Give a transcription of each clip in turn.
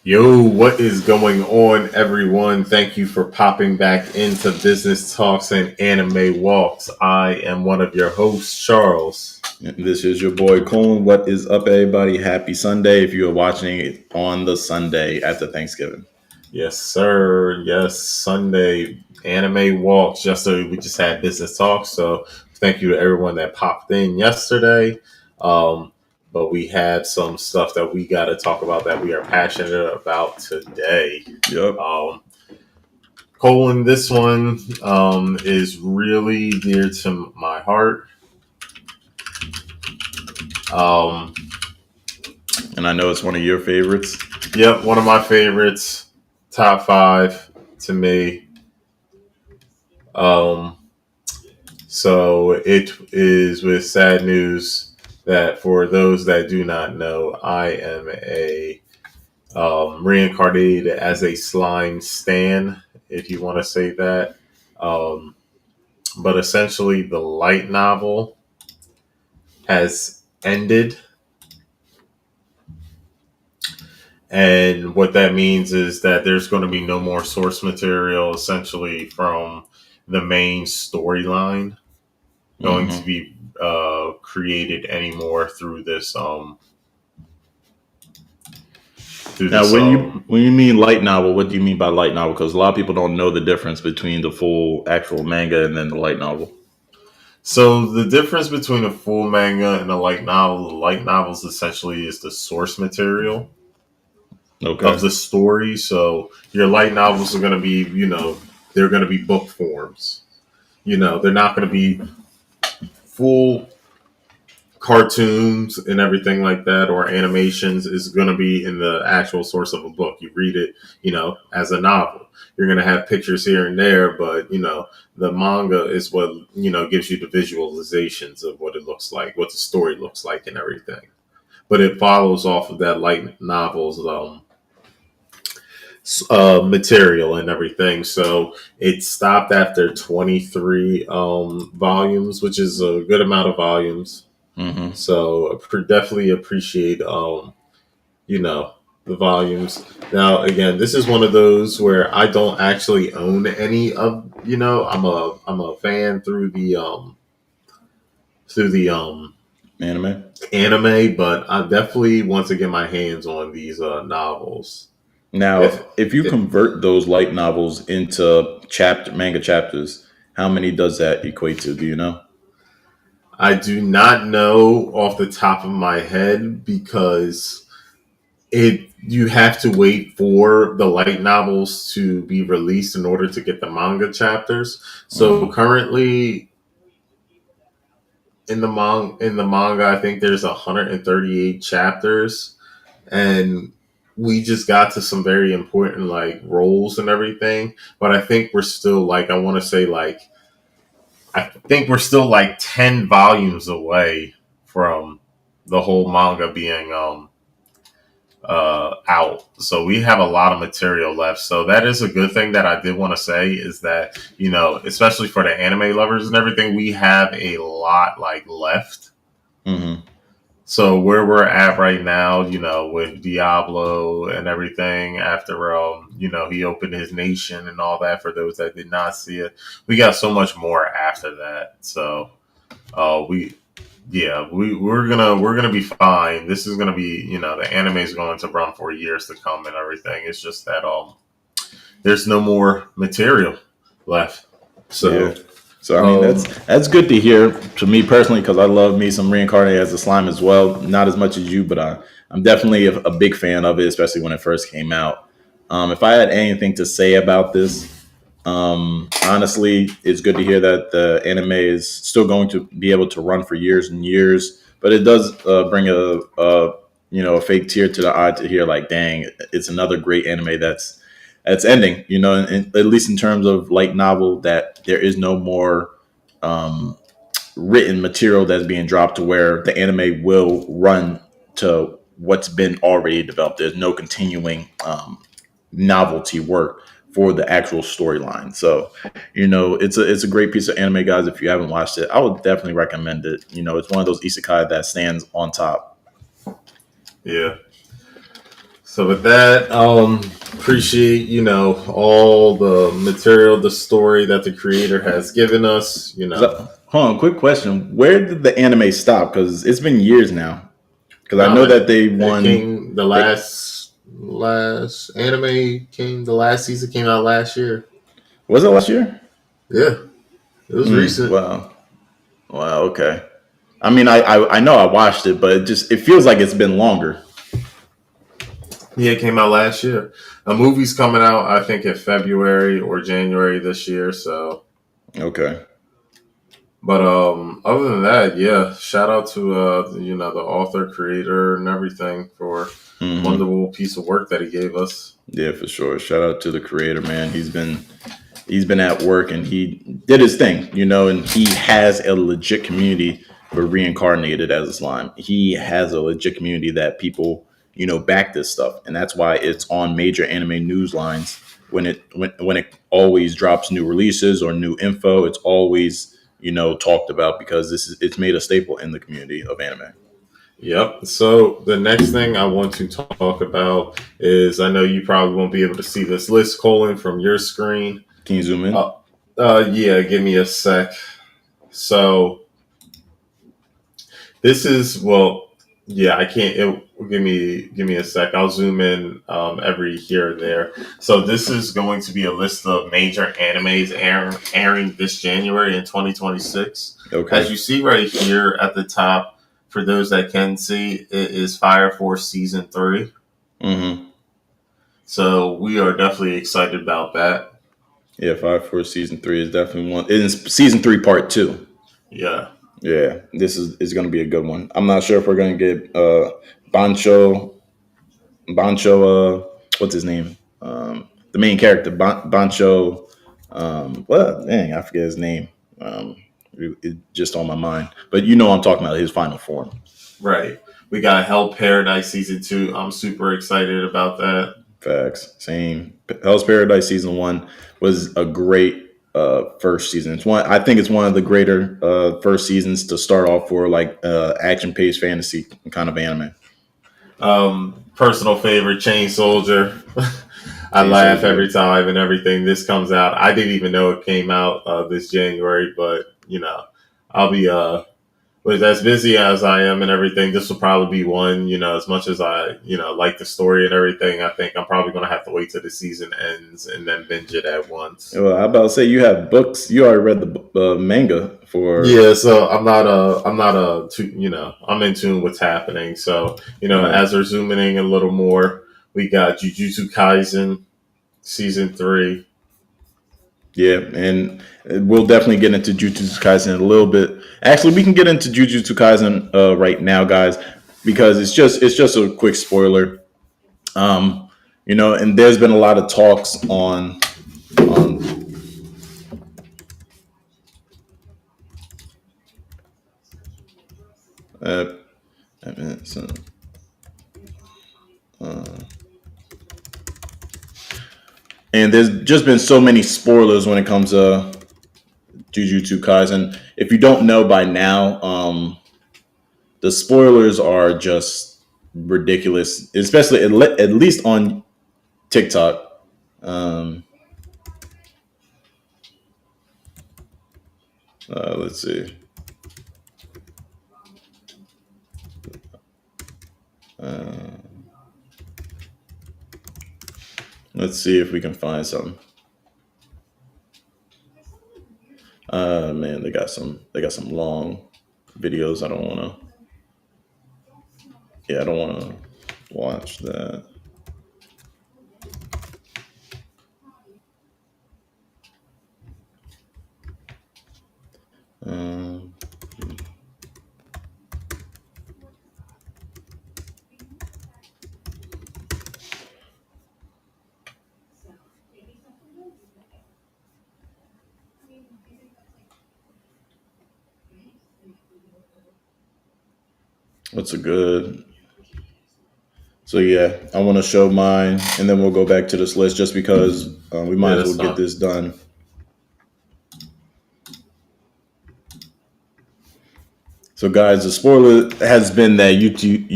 Yo, what is going on, everyone? Thank you for popping back into Business Talks and Anime Walks. I am one of your hosts, Charles. This is your boy Colin. What is up, everybody? Happy Sunday if you are watching it on the Sunday after Thanksgiving. Yes, sir. Yes, Sunday Anime Walks. Yesterday, we just had Business Talks, so thank you to everyone that popped in yesterday. But we had some stuff that we got to talk about that we are passionate about today. Yep. Colin, this one is really dear to my heart. And I know it's one of your favorites. Yep, one of my favorites, top 5 to me. So it is with sad news that for those that do not know, I am a reincarnated as a slime stan, if you want to say that. But essentially, the light novel has ended. And what that means is that there's going to be no more source material essentially from the main storyline going to be created anymore through this Now, when you mean light novel, what do you mean by light novel? Because a lot of people don't know the difference between the full actual manga and then the light novel. So the difference between a full manga and a light novel, the light novels essentially is the source material of the story. So your light novels are going to be, they're going to be book forms. They're not going to be full cartoons and everything like that, or animations. Is going to be in the actual source of a book. You read it, as a novel. You're going to have pictures here and there, but the manga is what gives you the visualizations of what it looks like, what the story looks like, and everything. But it follows off of that light novels material and everything. So it stopped after 23 volumes, which is a good amount of volumes. So definitely appreciate, the volumes. Now, again, this is one of those where I don't actually own any of, I'm a fan through the anime, but I definitely want to get my hands on these novels. Now, if you convert those light novels into manga chapters, how many does that equate to? Do you know? I do not know off the top of my head because you have to wait for the light novels to be released in order to get the manga chapters. So currently in the manga, I think there's 138 chapters, and we just got to some very important roles and everything. But I think we're still I think we're still 10 volumes away from the whole manga being out. So we have a lot of material left. So that is a good thing that I did want to say is that, especially for the anime lovers and everything, we have a lot left. So where we're at right now, with Diablo and everything after, he opened his nation and all that, for those that did not see it, we got so much more after that. So, we're gonna be fine. This is gonna be, the anime is going to run for years to come and everything. It's just that, there's no more material left. So. Yeah. So I mean that's good to hear to me personally, because I love me some Reincarnated as a Slime as well. Not as much as you, but I'm definitely a big fan of it, especially when it first came out. If I had anything to say about this, honestly, it's good to hear that the anime is still going to be able to run for years and years. But it does bring a fake tear to the eye to hear dang, it's another great anime that's ending, at least in terms of light novel, that there is no more written material that's being dropped to where the anime will run to what's been already developed. There's no continuing novelty work for the actual storyline. So, it's a great piece of anime, guys. If you haven't watched it, I would definitely recommend it. It's one of those isekai that stands on top. Yeah. So with that, appreciate all the material, the story that the creator has given us. Hold on, quick question. Where did the anime stop? Because it's been years now. Because I No, know man, that they it won. came the They last anime came the last season came out last year. Was it last year? Yeah, it was recent. Wow. Wow. Okay. I mean, I know I watched it, but it feels like it's been longer. Yeah, it came out last year. A movie's coming out, I think, in February or January this year. So, Okay. but other than that, yeah, shout out to the author, creator, and everything for wonderful piece of work that he gave us. Yeah, for sure. Shout out to the creator, man. He's been at work and he did his thing, and he has a legit community for reincarnated as a slime. He has a legit community that people, back this stuff. And that's why it's on major anime news lines when it always drops new releases or new info. It's always, talked about because it's made a staple in the community of anime. Yep. So the next thing I want to talk about is I know you probably won't be able to see this list, Colin, from your screen. Can you zoom in? Uh, yeah, give me a sec. So this is yeah, I can't. Give me a sec. I'll zoom in every here and there. So this is going to be a list of major animes airing this January in 2026. Okay. As you see right here at the top, for those that can see, it is Fire Force season 3. Mm-hmm. So we are definitely excited about that. Yeah, Fire Force season 3 is definitely one. It's season 3 part 2. Yeah. Yeah, this is going to be a good one. I'm not sure if we're going to get Bancho, what's his name? The main character, Bancho. Well, dang, I forget his name. It's just on my mind, but I'm talking about his final form. Right. We got Hell Paradise season 2. I'm super excited about that. Facts. Same. Hell's Paradise season 1 was a great first season. I think it's one of the greater first seasons to start off for like action paced fantasy kind of anime. Personal favorite, Chain Soldier. I laugh every time and everything this comes out. I didn't even know it came out this January, but I'll be with as busy as I am and everything. This will probably be one. As much as I like the story and everything, I think I'm probably going to have to wait till the season ends and then binge it at once. Well, I about to say you have books. You already read the manga for. Yeah, so I'm not I'm in tune with what's happening. So as we're zooming in a little more, we got Jujutsu Kaisen season 3. Yeah, and we'll definitely get into Jujutsu Kaisen in a little bit. Actually, we can get into Jujutsu Kaisen right now, guys, because it's just a quick spoiler. And there's been a lot of talks on uh, and there's just been so many spoilers when it comes to Jujutsu Kaisen. If you don't know by now, the spoilers are just ridiculous, especially at least on TikTok. Let's see. Let's see if we can find something. Man, they got some long videos. I don't want to. Yeah, I don't want to watch that. Um, what's a good? So yeah, I want to show mine, and then we'll go back to this list just because we might as well get this done. So, guys, the spoiler has been that Yuji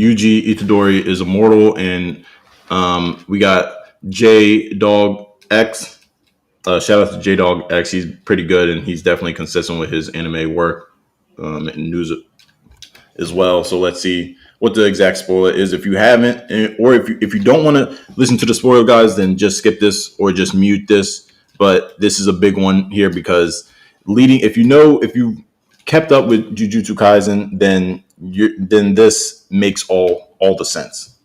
Itadori is immortal and We got J Dog X. Shout out to J Dog X. He's pretty good, and he's definitely consistent with his anime work and news as well. So let's see what the exact spoiler is. If you haven't, or if you don't want to listen to the spoiler, guys, then just skip this or just mute this. But this is a big one here because if you kept up with Jujutsu Kaisen, then this makes all the sense.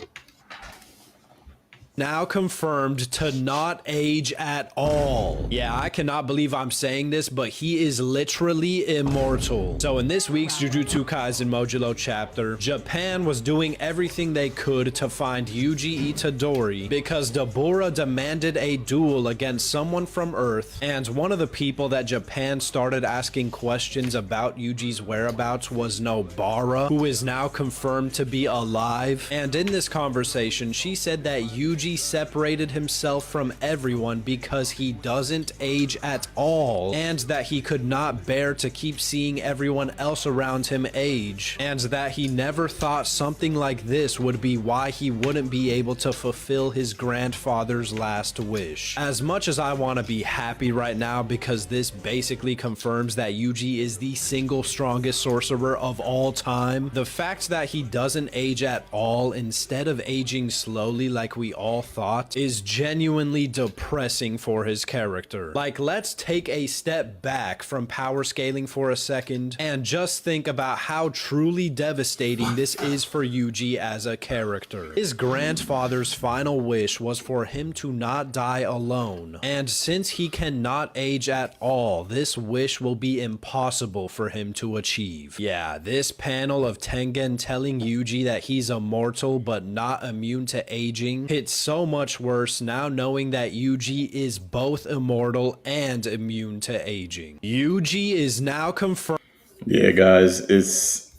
Now confirmed to not age at all. Yeah, I cannot believe I'm saying this, but he is literally immortal. So in this week's Jujutsu Kaisen Modulo chapter, Japan was doing everything they could to find Yuji Itadori because Dabura demanded a duel against someone from Earth, and one of the people that Japan started asking questions about Yuji's whereabouts was Nobara, who is now confirmed to be alive. And in this conversation, she said that Yuji separated himself from everyone because he doesn't age at all, and that he could not bear to keep seeing everyone else around him age, and that he never thought something like this would be why he wouldn't be able to fulfill his grandfather's last wish. As much as I want to be happy right now because this basically confirms that Yuji is the single strongest sorcerer of all time, the fact that he doesn't age at all instead of aging slowly like we all thought is genuinely depressing for his character. Like, let's take a step back from power scaling for a second and just think about how truly devastating this is for Yuji as a character. His grandfather's final wish was for him to not die alone, and since he cannot age at all, this wish will be impossible for him to achieve. Yeah, this panel of Tengen telling Yuji that he's immortal but not immune to aging hits so much worse now knowing that Yuji is both immortal and immune to aging. Yuji is now confirmed. Yeah, guys, it's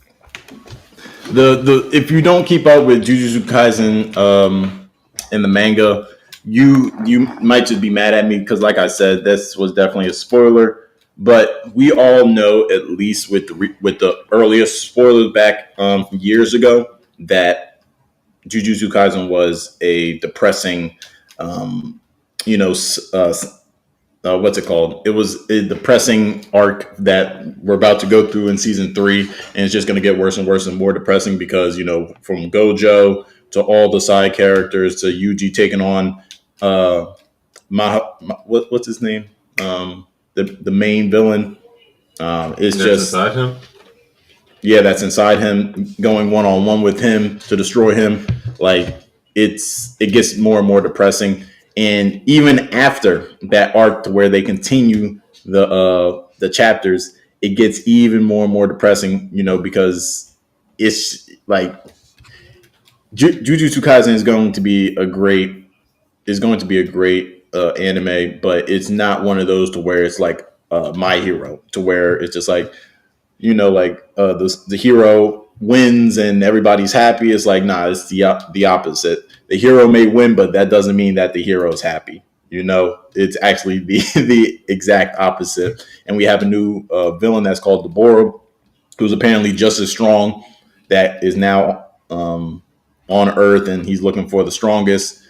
the if you don't keep up with Jujutsu Kaisen in the manga, you might just be mad at me because, like I said, this was definitely a spoiler. But we all know, at least with the earliest spoilers back years ago, that Jujutsu Kaisen was a depressing, you know, what's it called? It was a depressing arc that we're about to go through in season 3, and it's just going to get worse and worse and more depressing because, you know, from Gojo to all the side characters to Yuji taking on what's his name? The main villain. It's That's just inside him. Yeah, that's inside him, going one on one with him to destroy him. Like it gets more and more depressing. And even after that arc, to where they continue the chapters, it gets even more and more depressing. You know, because it's like Jujutsu Kaisen is going to be a great anime, but it's not one of those to where it's like My Hero, to where it's just like, you know, like the hero wins and everybody's happy. It's like, nah, it's the opposite. The hero may win, but that doesn't mean that the hero is happy. You know, it's actually the exact opposite. And we have a new villain that's called Deborah, who's apparently just as strong, that is now on Earth, and he's looking for the strongest.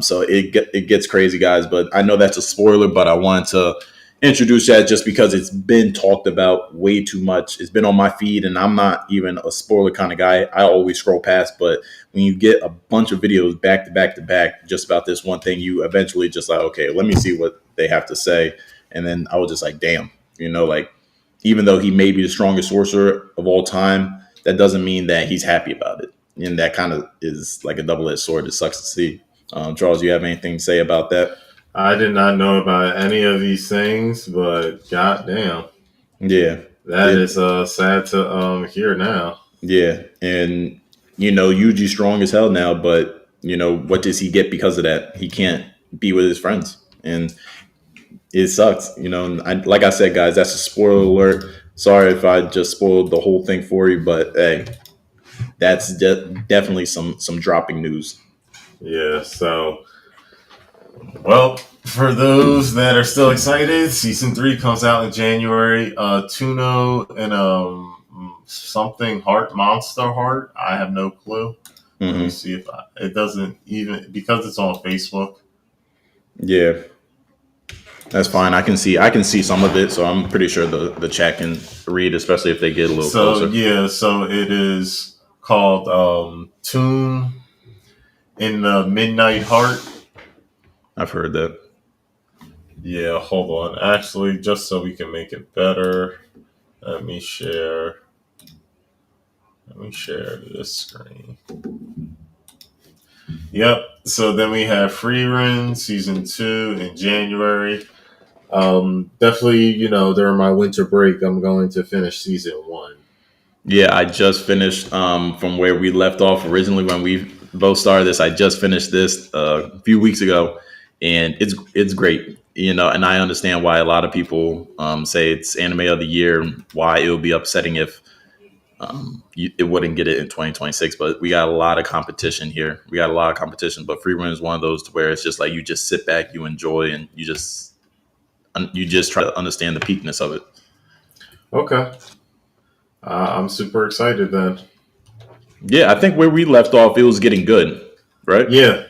So it gets crazy, guys. But I know that's a spoiler, but I wanted to introduce that just because it's been talked about way too much. It's been on my feed, and I'm not even a spoiler kind of guy. I always scroll past, but when you get a bunch of videos back to back to back just about this one thing, you eventually just like, okay, let me see what they have to say. And then I was just like, damn, you know, like, even though he may be the strongest sorcerer of all time, that doesn't mean that he's happy about it. And that kind of is like a double-edged sword. It sucks to see. Charles, you have anything to say about that? I did not know about any of these things, but goddamn, Yeah, that is sad to hear now. yeah, and you know, Yuji's strong as hell now, but you know, what does he get because of that? He can't be with his friends, and it sucks. You know, and like I said, guys, that's a spoiler alert. Sorry if I just spoiled the whole thing for you, but hey, that's definitely some dropping news. Yeah, so, well, for those that are still excited, season 3 comes out in January. Tuno and something heart, monster heart. I have no clue. Let me see if it doesn't even because it's on Facebook. Yeah, that's fine. I can see some of it, so I'm pretty sure the chat can read, especially if they get a little So closer. yeah, so it is called Tomb in the Midnight Heart. I've heard that. Yeah, hold on. Actually, just so we can make it better, let me share. Let me share this screen. Yep. So then we have Free Run season 2 in January. Definitely, during my winter break, I'm going to finish season 1. Yeah, I just finished from where we left off originally when we both started this. I just finished this a few weeks ago, and it's great. And I understand why a lot of people say it's anime of the year. Why it would be upsetting if it wouldn't get it in 2026. But we got a lot of competition here. We got a lot of competition. But Free Run is one of those to where it's just like you just sit back, you enjoy, and you just try to understand the peakness of it. Okay. I'm super excited then. Yeah, I think where we left off, it was getting good, right? Yeah,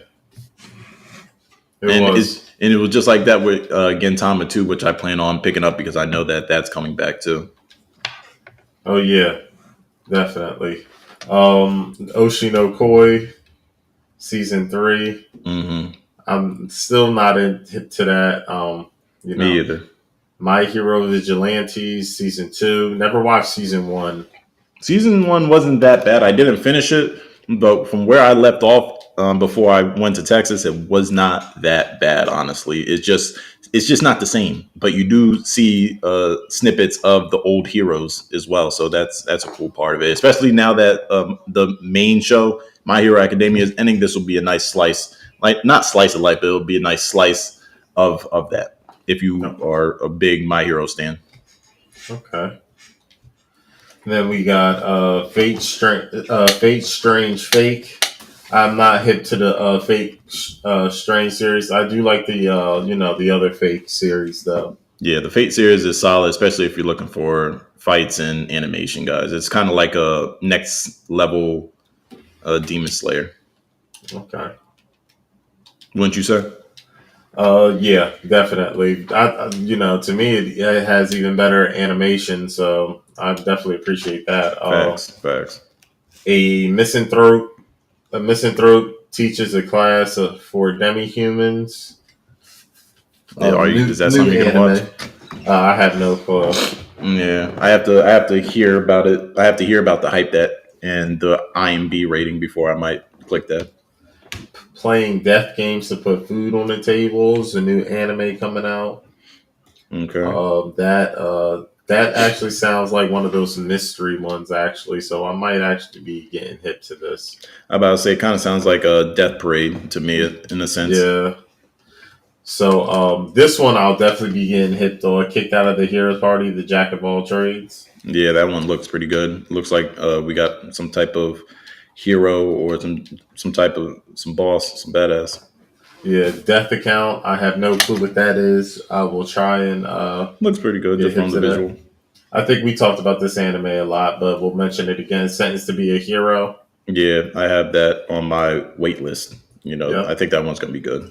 it And was. it was just like that with Gintama too, which I plan on picking up because I know that that's coming back too. Oh yeah, definitely. Oshino Koi season 3. Hmm. I'm still not into that. You Me know, either. My Hero Vigilantes season 2. Never watched season 1. Season one wasn't that bad. I didn't finish it, but from where I left off before I went to Texas, it was not that bad. Honestly, it's just not the same. But you do see snippets of the old heroes as well, so that's a cool part of it. Especially now that the main show, My Hero Academia, is ending. This will be a nice slice, like not slice of life, but it'll be a nice slice of that. If you No. are a big My Hero stan. Okay. Then we got Fate Strange Fake. I'm not hip to the Fate Strange series. I do like the the other Fate series though. Yeah, the Fate series is solid, especially if you're looking for fights and animation, guys. It's kind of like a next level Demon Slayer, Okay. wouldn't you say? Yeah, definitely. To me, it has even better animation, so I definitely appreciate that. Facts, facts. A misanthrope, a misanthrope teaches a class for demi-humans. Is that New something you're gonna watch? anime. I have no clue. Yeah, I have to hear about it. I have to hear about the hype that and the IMB rating before I might click that. Playing death games to put food on the tables. A new anime coming out. Okay. That actually sounds like one of those mystery ones, actually. So I might actually be getting hip to this. I about to say, it kind of sounds like a Death Parade to me in a sense. Yeah. So this one I'll definitely be getting hip or kicked out of the Heroes Party, the Jack of all trades. Yeah, that one looks pretty good. Looks like we got some type of hero or some type of some boss, some badass. Yeah, Death Account. I have no clue what that is. I will try and Looks pretty good get just hip from the to that. visual. I think we talked about this anime a lot, but we'll mention it again. Sentenced to be a Hero. Yeah, I have that on my wait list. I Yep. think that one's gonna be good.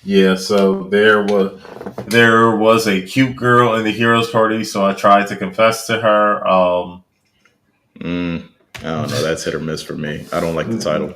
Yeah, so there was a cute girl in the Heroes Party, so I tried to confess to her. I don't know. That's hit or miss for me. I don't like the title.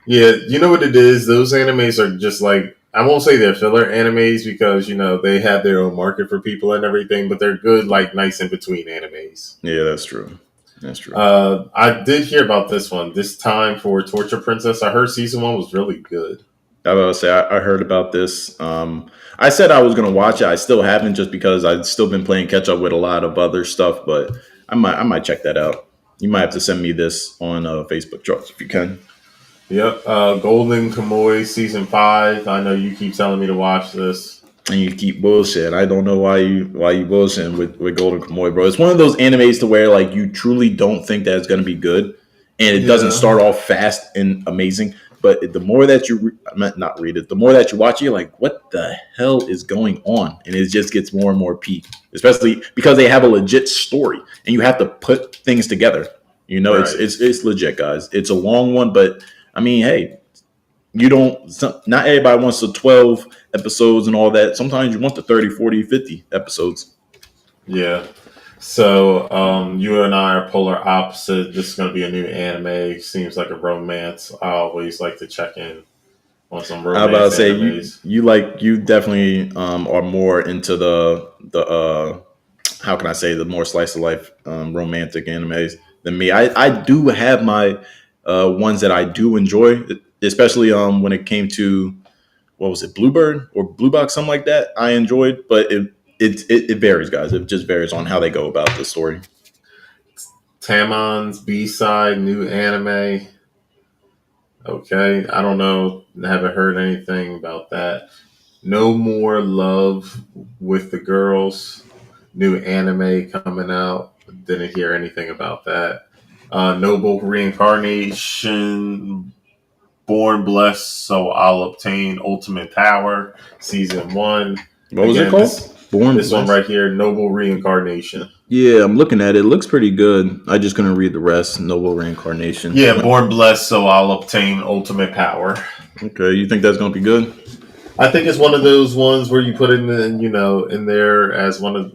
Yeah, you know what it is? Those animes are just like I won't say they're filler animes because they have their own market for people and everything, but they're good, like nice in between animes. Yeah, that's true. That's true. I did hear about this one. This time for Torture Princess. I heard season 1 was really good. I was about to say I heard about this. I said I was gonna watch it. I still haven't, just because I've still been playing catch up with a lot of other stuff. But I might check that out. You might have to send me this on Facebook, Charles, if you can. Yep. Golden Kamuy season 5. I know you keep telling me to watch this. And you keep bullshit. I don't know why you bullshitting with Golden Kamuy, bro. It's one of those animes to where like you truly don't think that it's gonna be good, and it doesn't Yeah. start off fast and amazing. But the more that you not read it, the more that you watch it, you're like, what the hell is going on? And it just gets more and more peak, especially because they have a legit story and you have to put things together. Right. It's legit, guys. It's a long one, but I mean, hey, not everybody wants the 12 episodes and all that. Sometimes you want the 30, 40, 50 episodes. Yeah. So you and I are polar opposite. This is going to be a new anime. Seems like a romance. I always like to check in on some I about to romance say you animes. you definitely are more into the how can I say, the more slice of life romantic animes than me. I do have my ones that I do enjoy, especially when it came to, what was it, Bluebird or Blue Box, something like that. I enjoyed, but it varies, guys. It just varies on how they go about the story. Tamon's B side new anime. Okay, I don't know. Haven't heard anything about that. No More Love with the Girls. New anime coming out. Didn't hear anything about that. Noble Reincarnation. Born Blessed, so I'll obtain Ultimate Power. Season 1. What was it Again, called? Born this one Blessed. right here, Noble Reincarnation. Yeah, I'm looking at it. It looks pretty good. I just couldn't read the rest. Noble Reincarnation. Yeah, Born Blessed, so I'll obtain Ultimate Power. Okay, you think that's gonna be good? I think it's one of those ones where you put it in, in there as one of,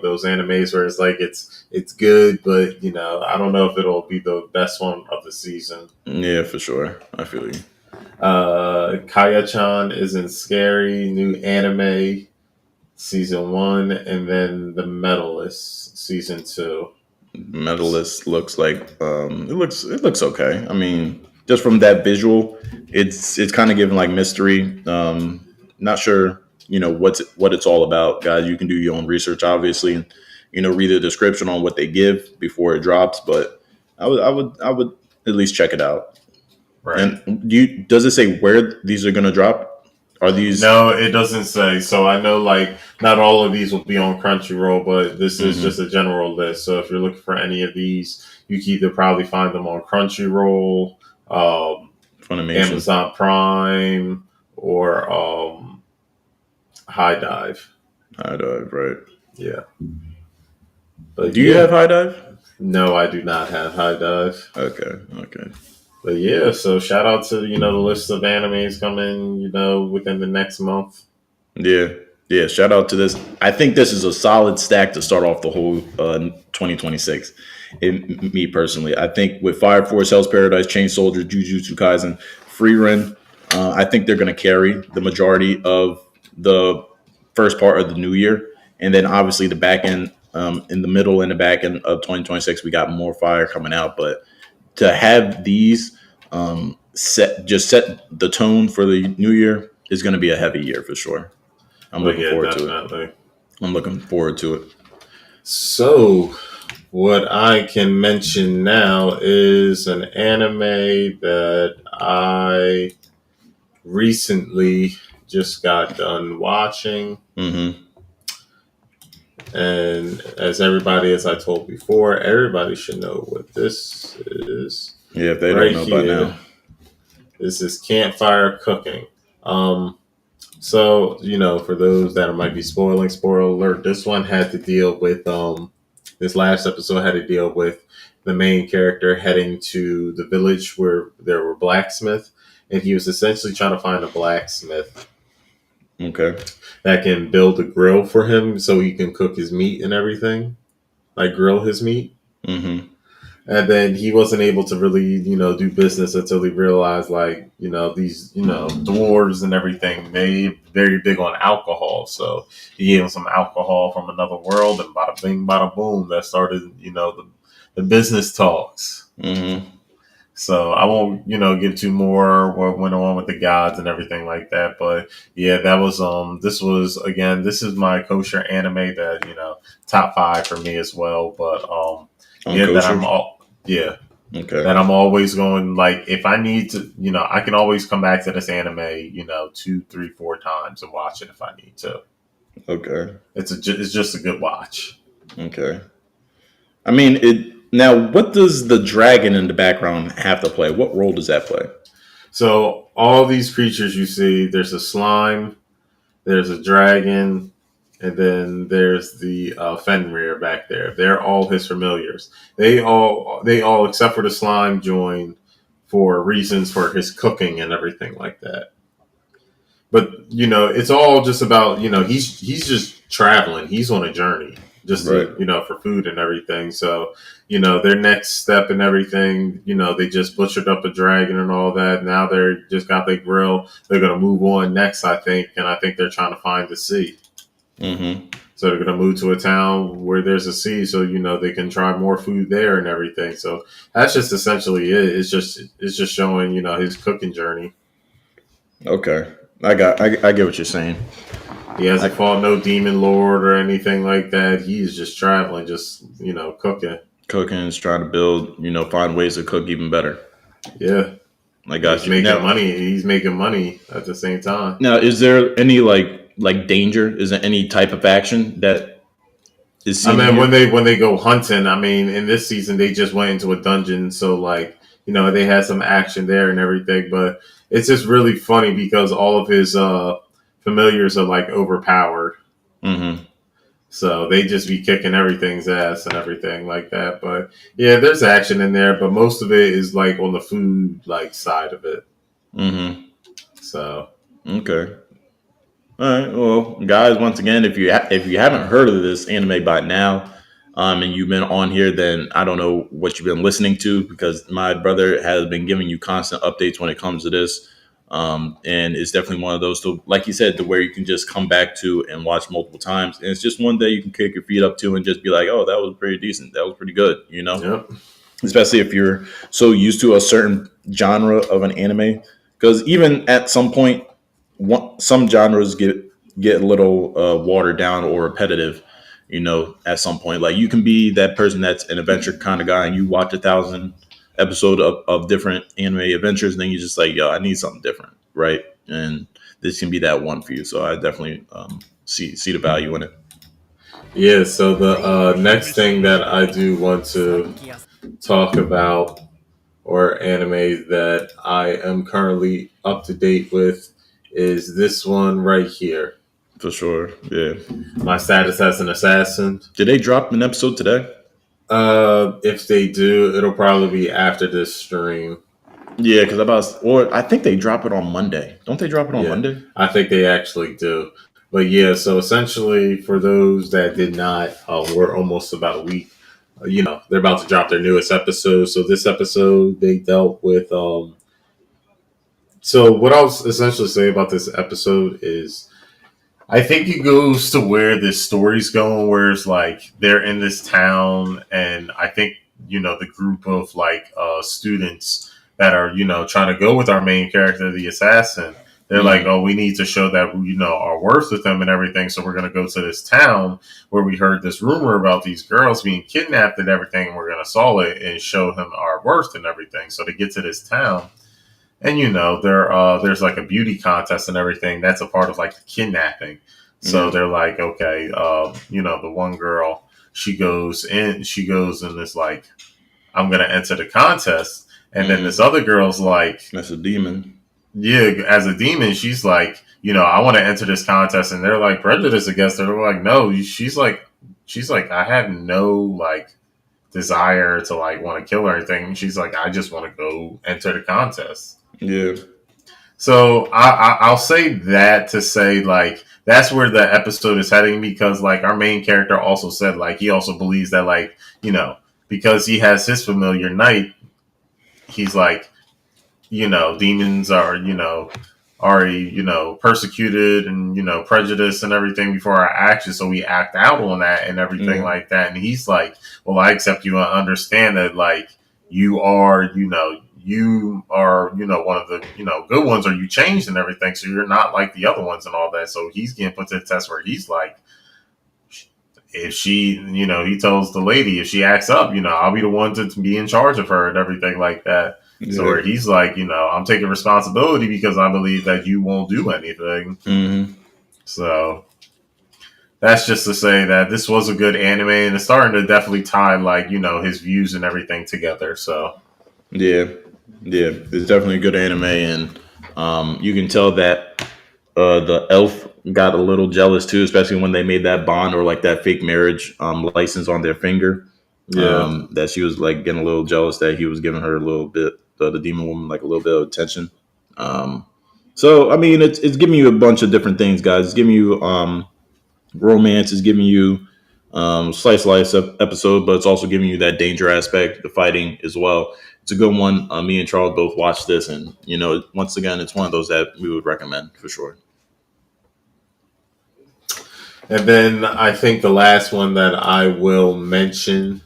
those animes where it's like it's good, but I don't know if it'll be the best one of the season. Yeah, for sure. I feel you. Kaya-chan isn't scary. New anime season 1, and then The Medalist season 2. Medalist looks like it looks okay. I mean, just from that visual, it's kind of giving like mystery. Not sure, what it's all about, guys. You can do your own research, obviously, and read the description on what they give before it drops. But I would at least check it out. Right. And does it say where these are gonna drop? Are these? No, it doesn't say. So I know like not all of these will be on Crunchyroll, but this is Mm-hmm. just a general list. So if you're looking for any of these, you can either probably find them on Crunchyroll, Funimation. Amazon Prime, or High Dive. High Dive, right? Yeah. But Do you yeah. have High Dive? No, I do not have High Dive. Okay, okay. But yeah, so shout out to the list of animes coming within the next month. Yeah, yeah. Shout out to this. I think this is a solid stack to start off the whole 2026. Me personally, I think with Fire Force, Hell's Paradise, Chain Soldier, Jujutsu Kaisen, Free Run, I think they're going to carry the majority of the first part of the new year, and then obviously the back end, in the middle and the back end of 2026, we got more fire coming out. But to have these set the tone for the new year is going to be a heavy year for sure. I'm But looking yeah, forward to it. definitely. I'm looking forward to it. So, what I can mention now is an anime that I recently just got done watching. Mm-hmm. And as I told before, everybody should know what this is. Yeah, if they Right don't know by here. now. This is Campfire Cooking. So, for those that might be spoiler alert, this one had to deal with, this last episode had to deal with the main character heading to the village where there were blacksmiths, and he was essentially trying to find a blacksmith Okay. that can build a grill for him so he can cook his meat and everything, like grill his meat. Mm-hmm. And then he wasn't able to really, do business until he realized, like, these, dwarves and everything, they very big on alcohol. So he gave him some alcohol from another world, and bada bing, bada boom, that started, the business talks. Mm-hmm. So I won't, give too more what went on with the gods and everything like that. But yeah, that was this is my kosher anime that, top 5 for me as well. But yeah, that Unkosher? that Okay. I'm always going, like, if I need to, I can always come back to this anime, 2, 3, 4 times and watch it if I need to. Okay. It's just a good watch. Okay. I mean, now. What does the dragon in the background have to play? What role does that play? So all these creatures you see, there's a slime, there's a dragon, and then there's the Fenrir back there. They're all his familiars. They all except for the slime join for reasons for his cooking and everything like that. But it's all just about he's just traveling. He's on a journey just to, for food and everything. So their next step and everything. They just butchered up a dragon and all that. Now they're just got their grill. They're gonna move on next, I think, and I think they're trying to find the sea. Mm-hmm. So they're gonna move to a town where there's a sea, so they can try more food there and everything. So that's just essentially it. It's just showing his cooking journey. Okay. I get what you're saying. He hasn't fought no demon lord or anything like that. He's just traveling, just cooking. Cooking is trying to build, find ways to cook even better. Yeah. He's making money. He's making money at the same time. Now, is there any like danger? Is there any type of action that is seen when they go hunting, in this season they just went into a dungeon, so they had some action there and everything, but it's just really funny because all of his familiars are overpowered. Mm-hmm. So they just be kicking everything's ass and everything like that. But yeah, there's action in there, but most of it is on the food side of it. Mm-hmm. So okay. All right. Well, guys, once again, if you haven't heard of this anime by now, and you've been on here, then I don't know what you've been listening to, because my brother has been giving you constant updates when it comes to this. And it's definitely one of those, to, like you said, to where you can just come back to and watch multiple times. And it's just one day you can kick your feet up to and just be like, oh, that was pretty decent. That was pretty good, Yep. Especially if you're so used to a certain genre of an anime. Because even at some point, some genres get a little watered down or repetitive, at some point. Like, you can be that person that's an adventure kind of guy and you watch 1,000 episode of different anime adventures, and then you're just like, yo, I need something different, right? And this can be that one for you. So I definitely see the value in it. Yeah, so the next thing that I do want to talk about, or anime that I am currently up to date with, is this one right here. For sure, yeah. My Status as an Assassin. Did they drop an episode today? If they do, it'll probably be after this stream. Yeah, because I think they drop it on Monday. Don't they drop it on Monday? I think they actually do. But yeah, so essentially, for those that did not, we're almost about a week. They're about to drop their newest episode. So this episode, they dealt with. So what I'll essentially say about this episode is, I think it goes to where this story's going, where it's they're in this town, and I think the group of students that are trying to go with our main character, the assassin. They're oh, we need to show that our worth with them and everything. So we're going to go to this town where we heard this rumor about these girls being kidnapped and everything. And we're going to solve it and show him our worth and everything. So to get to this town, and there's a beauty contest and everything. That's a part of the kidnapping. So they're okay, the one girl, she goes in and is I'm going to enter the contest. And then this other girl's that's a demon. Yeah, as a demon, she's I want to enter this contest, and they're prejudiced against her. They're no. She's I have no desire to want to kill her or anything. She's I just want to go enter the contest. Yeah. So I'll say that to say that's where the episode is heading, because our main character also said he also believes that because he has his familiar knight, he's demons are, already, persecuted and, prejudiced and everything before our actions. So we act out on that and everything like that. And he's well, I accept you and understand that, you are, one of the, good ones, or you changed and everything. So you're not like the other ones and all that. So he's getting put to the test where he's if she, he tells the lady, if she acts up, I'll be the one to be in charge of her and everything like that. Yeah. So where he's I'm taking responsibility because I believe that you won't do anything. Mm-hmm. So that's just to say that this was a good anime, and it's starting to definitely tie his views and everything together. So yeah, it's definitely a good anime, and you can tell that the elf got a little jealous too, especially when they made that bond or that fake marriage license on their finger. Yeah, that she was getting a little jealous that he was giving her a little bit the demon woman like a little bit of attention. So I mean, it's giving you a bunch of different things, guys. It's giving you romance. It's giving you slice of life episode, but it's also giving you that danger aspect, the fighting as well. It's a good one. Me and Charles both watched this, and once again, it's one of those that we would recommend for sure. And then I think the last one that I will mention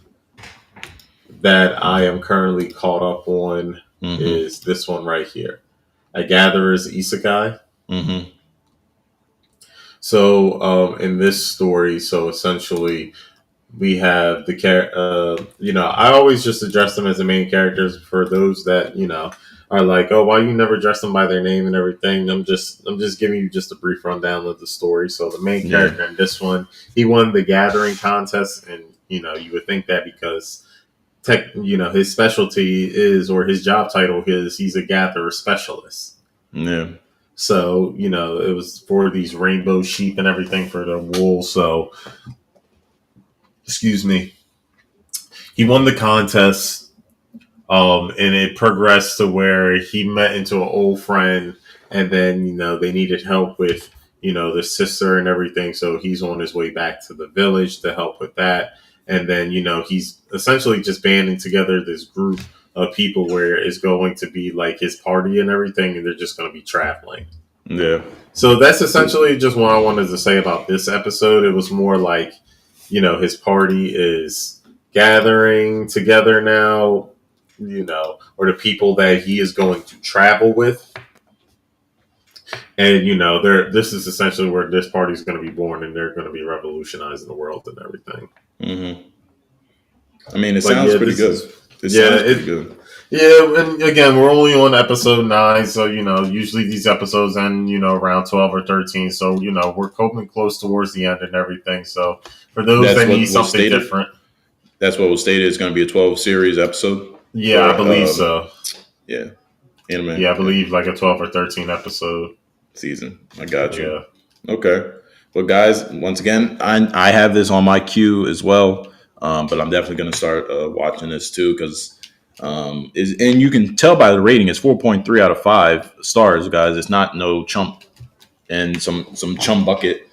that I am currently caught up on is this one right here. A Gatherer's Isekai. Mm-hmm. So in this story, so essentially we have the I always just address them as the main characters for those that, are like, oh, why you never address them by their name and everything. I'm just giving you just a brief rundown of the story. So the main character in this one, he won the Gathering contest, and you would think that because his specialty is, or his job title is, he's a gatherer specialist. Yeah. So, it was for these rainbow sheep and everything for the wool. So, excuse me. He won the contest. And it progressed to where he met into an old friend, and then, they needed help with, the sister and everything. So he's on his way back to the village to help with that. And then, he's essentially just banding together this group of people where it's going to be like his party and everything, and they're just going to be traveling. Yeah. So that's essentially just what I wanted to say about this episode. It was more like, his party is gathering together now, or the people that he is going to travel with. And, this is essentially where this party is going to be born, and they're going to be revolutionizing the world and everything. Mm-hmm. I mean, it sounds pretty good. It sounds pretty good. Yeah, and again, we're only on episode 9, so, usually these episodes end, around 12 or 13. So, we're coming close towards the end and everything. So, for those that need something different. That's what was stated. It's going to be a 12-series episode. Yeah, I believe so. Yeah. Anime. Yeah, I believe like a 12 or 13 episode season. I got you. Yeah. Okay. Well, guys, once again, I have this on my queue as well, but I'm definitely going to start watching this too because, and you can tell by the rating, it's 4.3 out of 5 stars, guys. It's not no chump and some chum bucket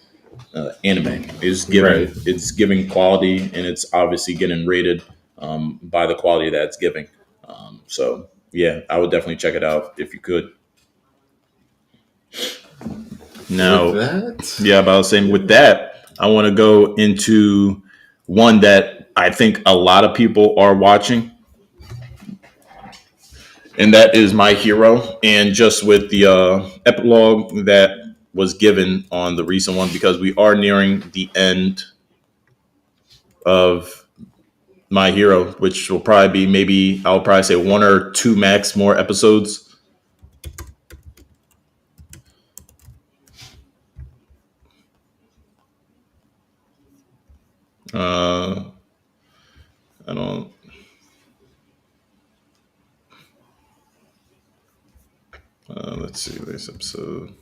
anime. It's giving quality, and it's obviously getting rated by the quality that it's giving. So yeah, I would definitely check it out if you could. Now, about the same with that, I want to go into one that I think a lot of people are watching, and that is My Hero. And just with the epilogue that was given on the recent one, because we are nearing the end of My Hero, which will probably be I'll probably say 1 or 2 max more episodes. I don't. Let's see this episode.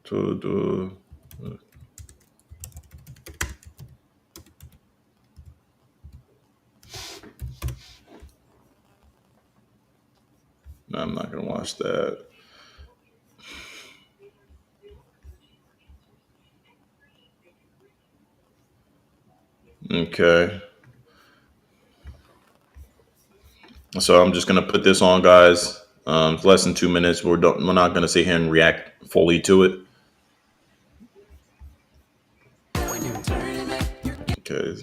No, I'm not gonna watch that. Okay. So I'm just gonna put this on, guys. It's less than 2 minutes. We're not gonna sit here and react fully to it. Okay.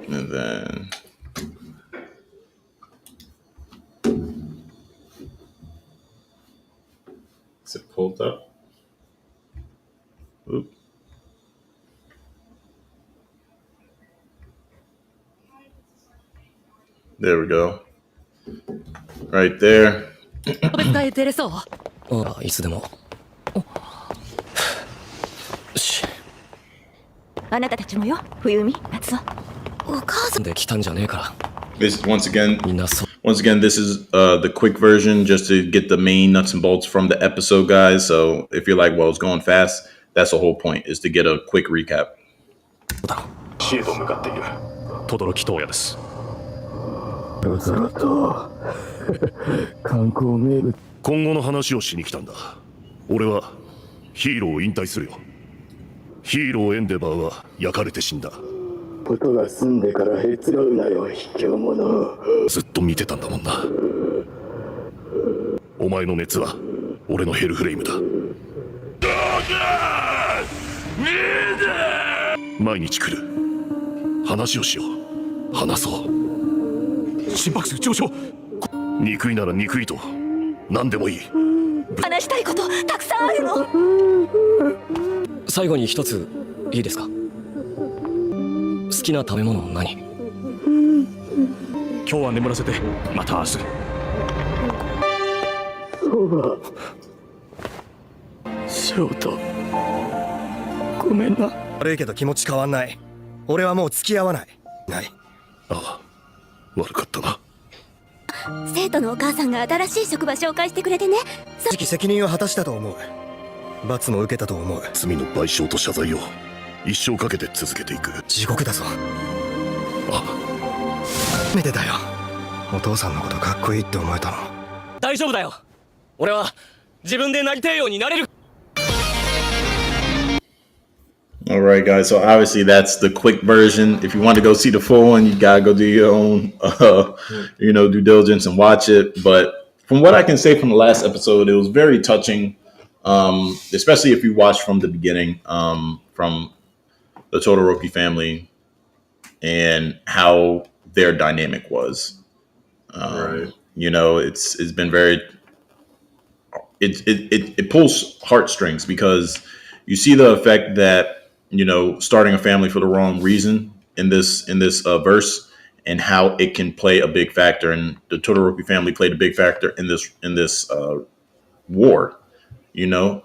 And then is it pulled up? Oop. There we go. Right there. いつでも。あなたたちもよ、冬美、夏男。お母さんで来たんじゃねえから。This once again, this is the quick version just to get the main nuts and bolts from the episode, guys. So if you're like, well, it's going fast, that's the whole point, is to get a quick recap. 市へと向かっている。轟東也です。ロゾロと観光名物。今後の話をしに来たんだ。俺はヒーローを引退するよ。ヒーローエンデバーは焼かれて死んだ。ことが済んでからへつらうなよ、卑怯者。ずっと見てたんだもんな。お前の熱は俺のヘルフレイムだ。毎日来る。話をしよう。話そう。心拍数上昇。憎いなら憎いと何でもいい。話したいことたくさんあるの。最後に一ついいですか。好きな食べ物何？今日は眠らせて、また明日。そうだ翔太、ごめんな。悪いけど気持ち変わんない。俺はもう付き合わない。ああ、悪かったな。生徒のお母さんが新しい職場紹介してくれてね。正直責任を果たしたと思う。罰も受けたと思う。罪の賠償と謝罪を一生かけて続けていく。地獄だぞ。あ、めでだよ。お父さんのことかっこいいって思えたの。大丈夫だよ。俺は自分でなりたいようになれる。All right, guys. So obviously that's the quick version. If you want to go see the full one, you gotta go do your own, due diligence and watch it. But from what I can say from the last episode, it was very touching, especially if you watch from the beginning, from the Todoroki family and how their dynamic was. Right. It's been very. It pulls heartstrings because you see the effect that. Starting a family for the wrong reason in this verse, and how it can play a big factor. And the Todoroki family played a big factor in this war, and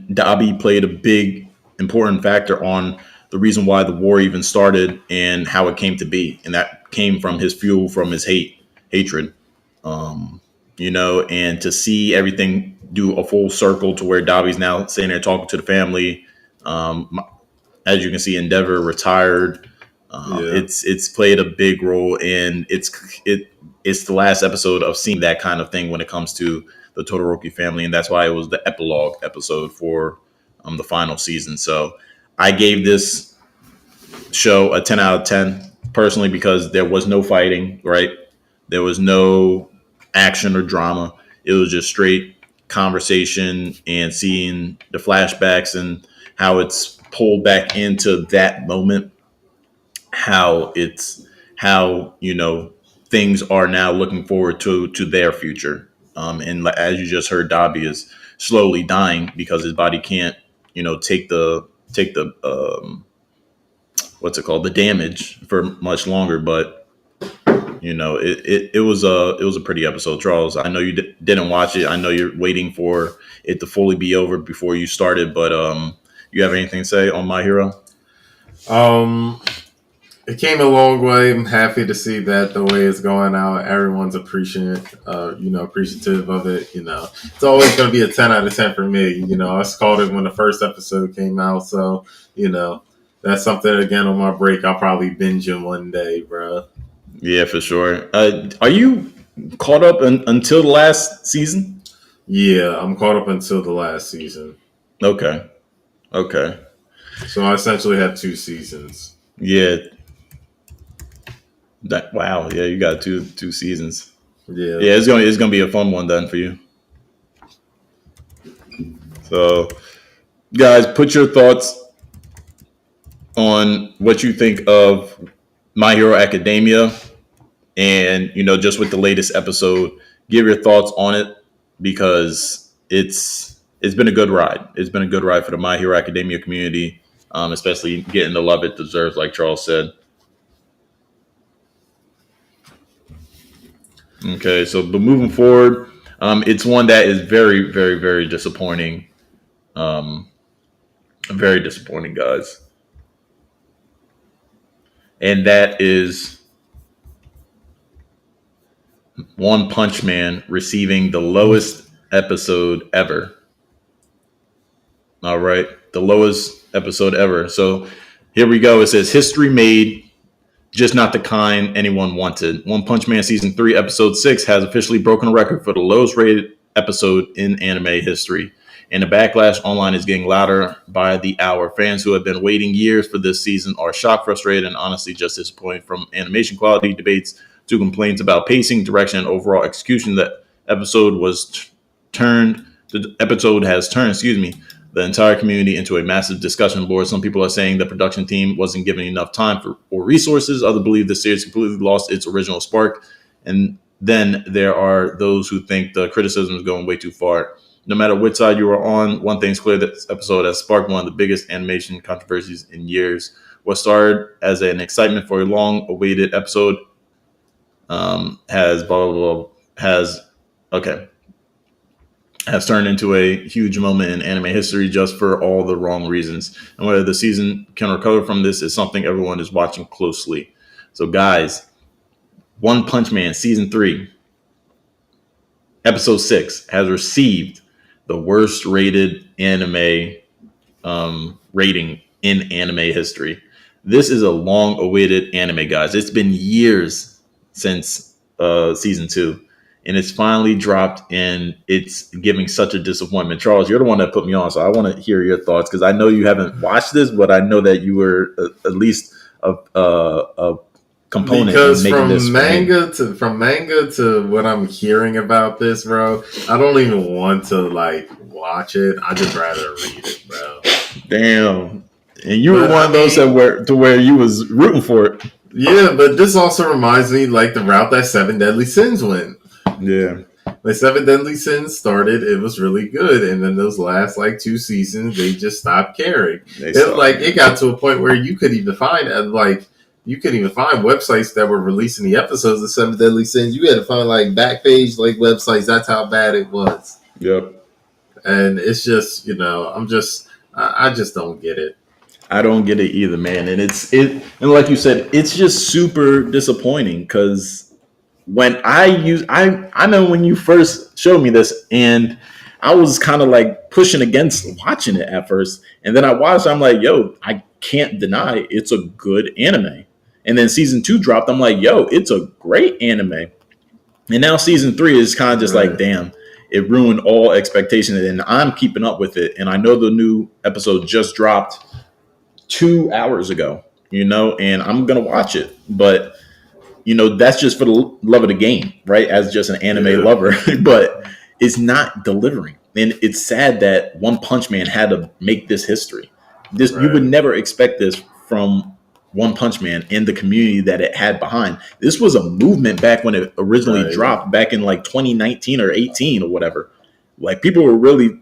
Dabi played a big important factor on the reason why the war even started and how it came to be, and that came from his fuel, from his hatred, and to see everything do a full circle to where Dabi's now sitting there talking to the family. As you can see, Endeavor retired. It's played a big role, and it's the last episode of seeing that kind of thing when it comes to the Todoroki family, and that's why it was the epilogue episode for the final season. So I gave this show a 10 out of 10 personally because there was no fighting, right? There was no action or drama. It was just straight conversation and seeing the flashbacks and how it's pulled back into that moment, how things are now looking forward to their future. And as you just heard, Dabi is slowly dying because his body can't, take the the damage for much longer. But it was a pretty episode. Charles, I know you didn't watch it. I know you're waiting for it to fully be over before you started, but you have anything to say on My Hero? It came a long way. I'm happy to see that the way it's going out, everyone's appreciative of it. It's always going to be a 10 out of 10 for me. I called it when the first episode came out. So, that's something, again, on my break, I'll probably binge in one day, bro. Yeah, for sure. Are you caught up until the last season? Yeah, I'm caught up until the last season. Okay. So I essentially have 2 seasons. Yeah. Wow. Yeah, you got two seasons. Yeah. Yeah, it's gonna be a fun one then for you. So, guys, put your thoughts on what you think of My Hero Academia, and just with the latest episode, give your thoughts on it because it's been a good ride. It's been a good ride for the My Hero Academia community, especially getting the love it deserves, like Charles said. Okay, but moving forward, it's one that is very, very, very disappointing. Very disappointing, guys. And that is One Punch Man receiving the lowest episode ever. All right, the lowest episode ever. So Here we go. It says history made, just not the kind anyone wanted. One Punch Man Season 3, Episode 6 has officially broken a record for the lowest rated episode in anime history. And the backlash online is getting louder by the hour. Fans who have been waiting years for this season are shocked, frustrated, and honestly just disappointed. From animation quality debates to complaints about pacing, direction, and overall execution, the episode has turned the entire community into a massive discussion board. Some people are saying the production team wasn't given enough time or resources. Others believe the series completely lost its original spark. And then there are those who think the criticism is going way too far. No matter which side you are on, one thing's clear: this episode has sparked one of the biggest animation controversies in years. What started as an excitement for a long-awaited episode has turned into a huge moment in anime history just for all the wrong reasons. And whether the season can recover from this is something everyone is watching closely. So, guys, One Punch Man Season 3, Episode 6 has received the worst rated anime rating in anime history. This is a long awaited anime, guys. It's been years since season 2, and it's finally dropped, and it's giving such a disappointment. Charles, you're the one that put me on, so I want to hear your thoughts, because I know you haven't watched this, but I know that you were at least a component, because in making from manga to what I'm hearing about this, bro, I don't even want to like watch it. I just rather read it, bro. Damn. And you were one of those that were to where you was rooting for it. Yeah, but this also reminds me like the route that Seven Deadly Sins went. Yeah. Like Seven Deadly Sins started, it was really good, and then those last like 2 seasons, they just stopped caring. It got to a point where you could even find websites that were releasing the episodes of Seven Deadly Sins. You had to find like backpage like websites. That's how bad it was. Yep. And it's just, I just don't get it. I don't get it either, man. And and like you said, it's just super disappointing, because when I know when you first showed me this, and I was kind of like pushing against watching it at first, and then I watched, I'm like, yo, I can't deny it's a good anime. And then season 2 dropped, I'm like, yo, it's a great anime. And now season 3 is kind of just like, damn, it ruined all expectations. And I'm keeping up with it, and I know the new episode just dropped 2 hours ago, and I'm gonna watch it, but that's just for the love of the game, right? As just an anime lover, but it's not delivering, and it's sad that One Punch Man had to make this history. You would never expect this from One Punch Man and the community that it had behind. This was a movement back when it originally dropped, back in like 2019 or 18 or whatever. Like people were really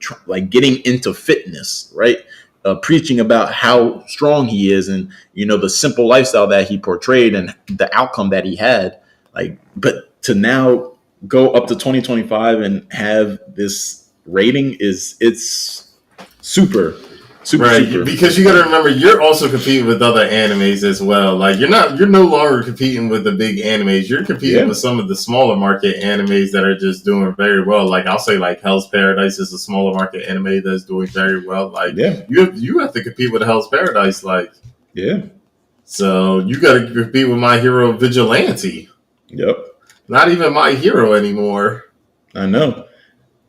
getting into fitness, right? Preaching about how strong he is, and the simple lifestyle that he portrayed and the outcome that he had. But to now go up to 2025 and have this rating it's super. Because you got to remember, you're also competing with other animes as well. Like you're no longer competing with the big animes. You're competing with some of the smaller market animes that are just doing very well. Like I'll say, like Hell's Paradise is a smaller market anime that's doing very well. Like you have to compete with Hell's Paradise. So you got to compete with My Hero Vigilante. Yep. Not even My Hero anymore. I know.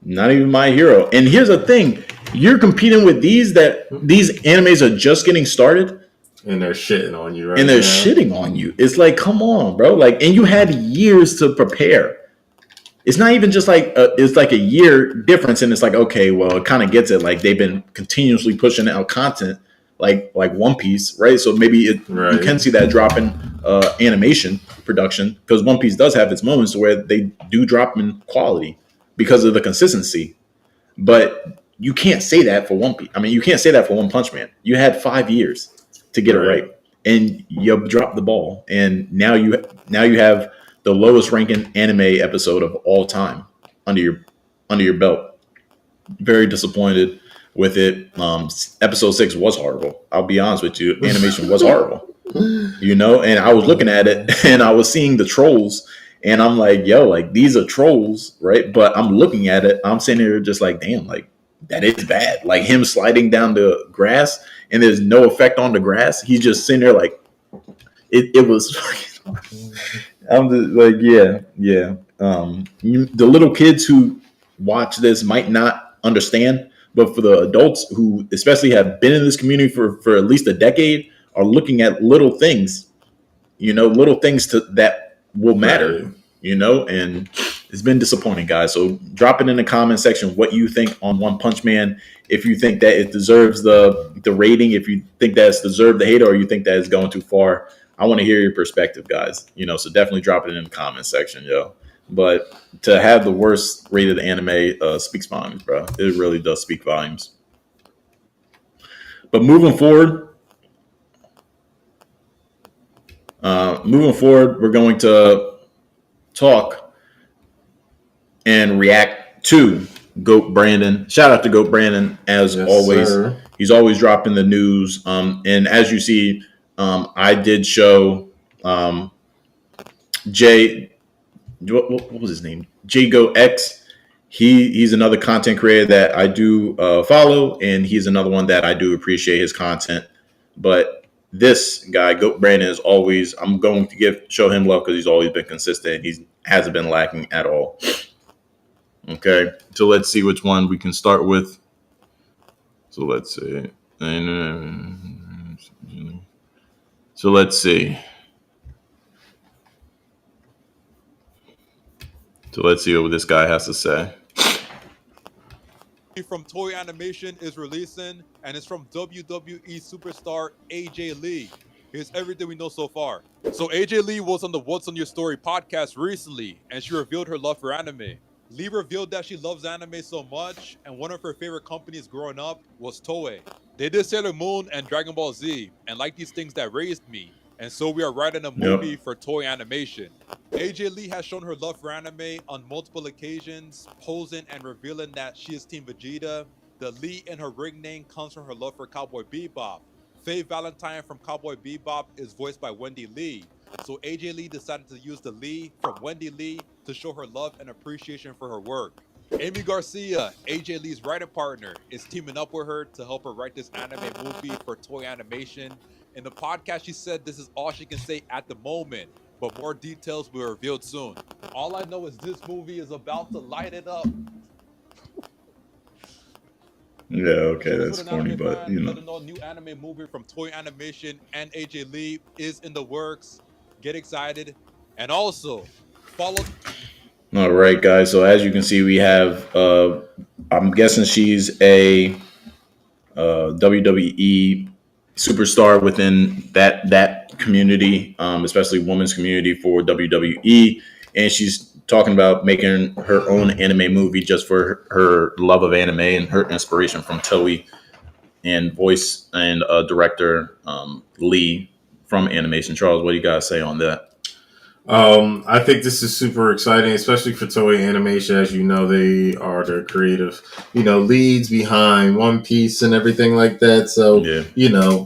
Not even My Hero. And here's the thing. You're competing with these animes are just getting started, and they're shitting on you, right? And they're shitting on you. It's like, come on, bro. And you had years to prepare. It's not even just like it's like a year difference, and it's like, okay, well, it kind of gets it. Like they've been continuously pushing out content, like One Piece, right? So maybe you can see that drop in animation production, because One Piece does have its moments where they do drop in quality because of the consistency, but you can't say that for One Piece. I mean, you can't say that for One Punch Man. You had 5 years to get it right, and you dropped the ball. And now you have the lowest ranking anime episode of all time under your belt. Very disappointed with it. Episode 6 was horrible. I'll be honest with you. Animation was horrible. And I was looking at it, and I was seeing the trolls, and I'm like, yo, like these are trolls, right? But I'm looking at it, I'm sitting here just like, damn, like that is bad. Like him sliding down the grass and there's no effect on the grass. He's just sitting there like it was. I'm just like, yeah. The little kids who watch this might not understand, but for the adults who especially have been in this community for at least a decade are looking at little things, little things that will matter, Right. and it's been disappointing, guys. So drop it in the comment section what you think on One Punch Man. If you think that it deserves the rating, if you think that it's deserved the hate, or you think that it's going too far, I want to hear your perspective, guys. So definitely drop it in the comment section, yo. But to have the worst rated anime speaks volumes, bro. It really does speak volumes. But moving forward, we're going to talk and react to Goat Brandon. Shout out to Goat Brandon as always. Sir. He's always dropping the news. And as you see, I did show Jay. What was his name? Jago X. He's another content creator that I do follow, and he's another one that I do appreciate his content. But this guy, Goat Brandon, is always. I'm going to show him love because he's always been consistent. He hasn't been lacking at all. Okay, so let's see which one we can start with. So let's see. So let's see. So let's see what this guy has to say. From Toei Animation is releasing, and it's from WWE superstar AJ Lee. Here's everything we know so far. So AJ Lee was on the What's on Your Story podcast recently, and she revealed her love for anime. Lee revealed that she loves anime so much, and one of her favorite companies growing up was Toei. They did Sailor Moon and Dragon Ball Z, and like these things that raised me, and so we are writing a movie for Toei Animation. AJ Lee has shown her love for anime on multiple occasions, posing and revealing that she is Team Vegeta. The Lee in her ring name comes from her love for Cowboy Bebop. Faye Valentine from Cowboy Bebop is voiced by Wendy Lee. So AJ Lee decided to use the Lee from Wendy Lee to show her love and appreciation for her work. Amy Garcia, AJ Lee's writing partner, is teaming up with her to help her write this anime movie for Toei Animation. In the podcast, she said this is all she can say at the moment, but more details will be revealed soon. All I know is this movie is about to light it up. Yeah, okay, that's funny, but Let them know a new anime movie from Toei Animation and AJ Lee is in the works. Get excited, and also follow. All right, guys. So as you can see, we have. I'm guessing she's a WWE superstar within that community, especially women's community for WWE, and she's talking about making her own anime movie just for her love of anime and her inspiration from Toei and voice and director Lee from Animation. Charles, what do you guys say on that? I think this is super exciting, especially for Toei Animation. As you know, they are the creative, leads behind One Piece and everything like that. So,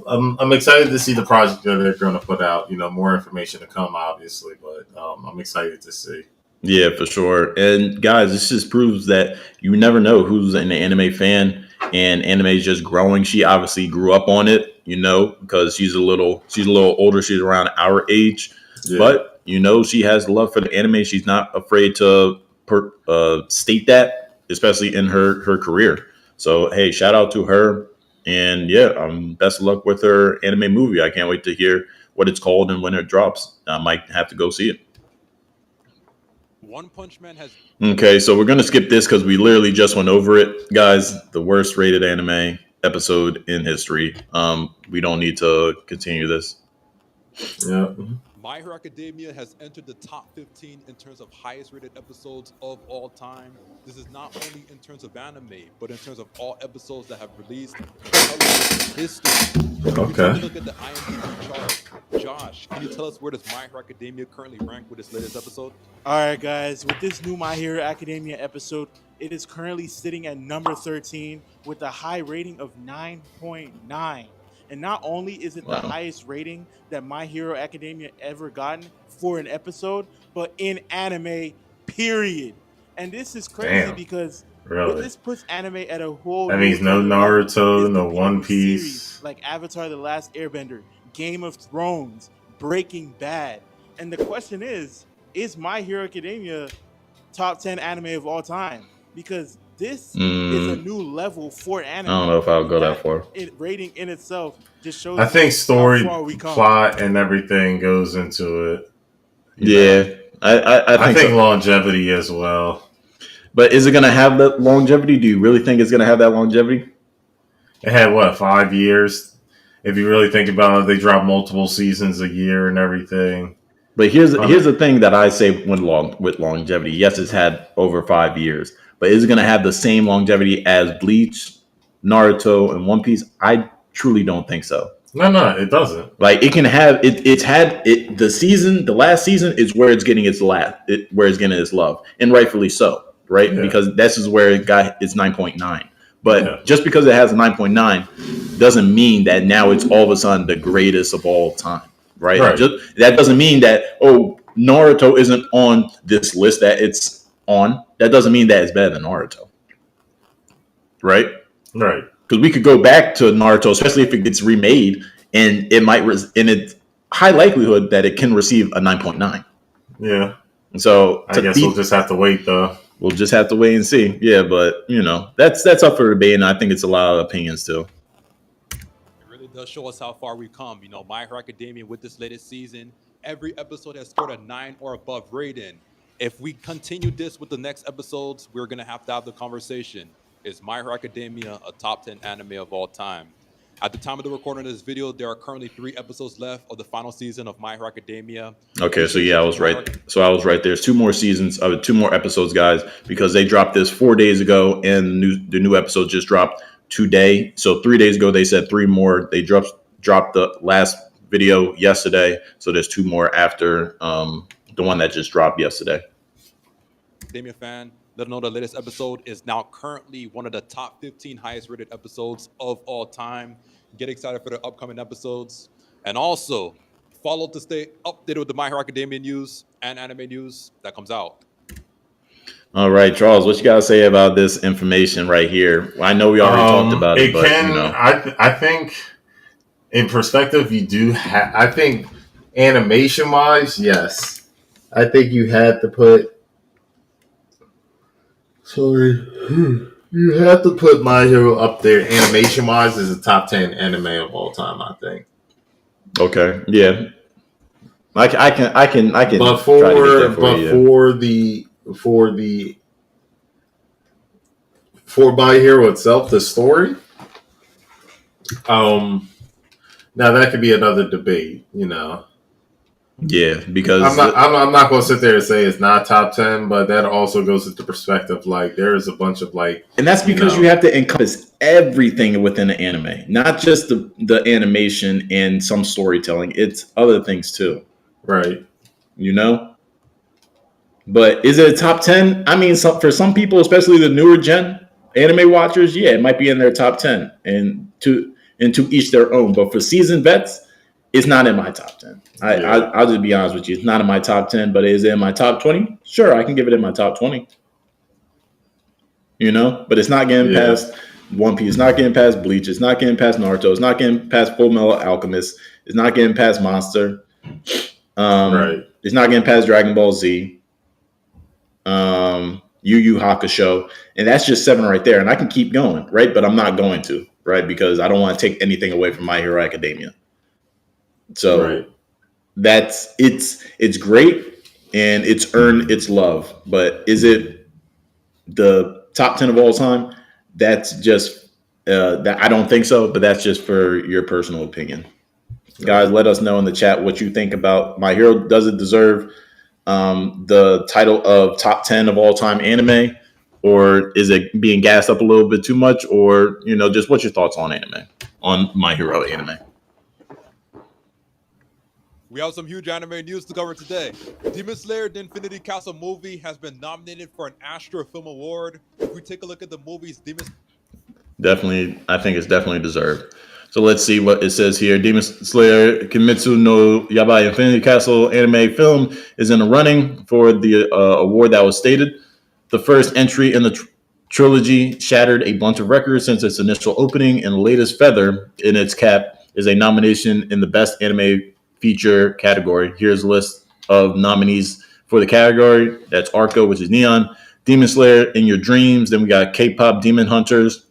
I'm excited to see the project that they're going to put out. More information to come, obviously, but I'm excited to see. Yeah, for sure. And guys, this just proves that you never know who's an anime fan, and anime is just growing. She obviously grew up on it, because she's a little older. She's around our age, but she has love for the anime. She's not afraid to state that, especially in her career. So, hey, shout out to her. And best of luck with her anime movie. I can't wait to hear what it's called and when it drops. I might have to go see it. One Punch Man has. Okay, so we're going to skip this because we literally just went over it. Guys, the worst rated anime episode in history. We don't need to continue this. Yeah. My Hero Academia has entered the top 15 in terms of highest rated episodes of all time. This is not only in terms of anime, but in terms of all episodes that have released in television history. Okay. Look at the IMDb chart. Josh, can you tell us where does My Hero Academia currently rank with its latest episode? All right, guys. With this new My Hero Academia episode, it is currently sitting at number 13 with a high rating of 9.9. And not only is it the highest rating that My Hero Academia ever gotten for an episode, but in anime, period. And this is crazy because Really? But this puts anime at a whole. That means no Naruto, no One Piece, like Avatar: The Last Airbender, Game of Thrones, Breaking Bad, and the question is My Hero Academia top 10 anime of all time? Because this is a new level for anime. I don't know if I'll go that far. Rating in itself just shows. I think story, how far we come. plot, and everything goes into it. Yeah, I think so. longevity as well. But is it going to have that longevity? Do you really think it's going to have that longevity? It had 5 years? If you really think about it, they drop multiple seasons a year and everything. But here's the thing that I say with longevity. Yes, it's had over 5 years, but is it going to have the same longevity as Bleach, Naruto, and One Piece? I truly don't think so. No, it doesn't. Like it can have it. It's had it. The last season is where it's getting its where it's getting its love, and rightfully so, right? Yeah. Because this is where it got its 9.9. But just because it has a 9.9 doesn't mean that now it's all of a sudden the greatest of all time. Right. That doesn't mean that, Naruto isn't on this list that it's on. That doesn't mean that it's better than Naruto. Right? Right. Because we could go back to Naruto, especially if it gets remade, and it might, and it's high likelihood that it can receive a 9.9. Yeah. And so I guess we'll just have to wait, though. We'll just have to wait and see. Yeah, but, that's up for debate, and I think it's a lot of opinions, too. Does show us how far we've come. My Hero Academia with this latest season, every episode has scored a 9 or above rating. If we continue this with the next episodes, we're going to have the conversation. Is My Hero Academia a top 10 anime of all time? At the time of the recording of this video, there are currently 3 episodes left of the final season of My Hero Academia. Okay, so I was right. So I was right. There's 2 more seasons, 2 more episodes, guys, because they dropped this 4 days ago, and the new episode just dropped today. So 3 days ago, they said 3 more. They dropped the last video yesterday. So there's 2 more after the one that just dropped yesterday. Academia fan, let them know the latest episode is now currently one of the top 15 highest rated episodes of all time. Get excited for the upcoming episodes. And also, follow to stay updated with the My Hero Academia news and anime news that comes out. All right, Charles, what you got to say about this information right here? I know we already talked about it, but I think in perspective, you do have. I think animation-wise, yes. I think you had to put. You have to put My Hero up there. Animation-wise, is a top 10 anime of all time. I think. Okay. Yeah. I can. But for My Hero itself, the story. Now that could be another debate, Yeah, because I'm not going to sit there and say it's not top 10, but that also goes into perspective. Like there is a bunch of and that's because you have to encompass everything within the anime, not just the animation and some storytelling. It's other things too, right? But is it a top 10? I mean, for some people, especially the newer gen anime watchers, yeah, it might be in their top 10, and to each their own. But for seasoned vets, it's not in my top 10. I'll just be honest with you. It's not in my top 10, but is it in my top 20? Sure, I can give it in my top 20. But it's not getting past One Piece. It's not getting past Bleach. It's not getting past Naruto. It's not getting past Full Metal Alchemist. It's not getting past Monster. Right. It's not getting past Dragon Ball Z. Yu Yu Hakusho, and that's just 7 right there. And I can keep going, right? But I'm not going to, right? Because I don't want to take anything away from My Hero Academia. So it's great and it's earned its love. But is it the top 10 of all time? That's just that I don't think so. But that's just for your personal opinion. Guys, let us know in the chat what you think about My Hero. Does it deserve the title of top 10 of all time anime, or is it being gassed up a little bit too much, or just what's your thoughts on My Hero anime? We have some huge anime news to cover today. Demon Slayer: The Infinity Castle movie has been nominated for an Astro Film Award. If we take a look at the movie's Definitely, I think it's definitely deserved. So let's see what it says here. Demon Slayer Kimetsu no Yaiba Infinity Castle anime film is in the running for the award that was stated. The first entry in the trilogy shattered a bunch of records since its initial opening, and the latest feather in its cap is a nomination in the Best Anime Feature category. Here's a list of nominees for the category. That's Arco, which is Neon, Demon Slayer, In Your Dreams. Then we got K-Pop Demon Hunters.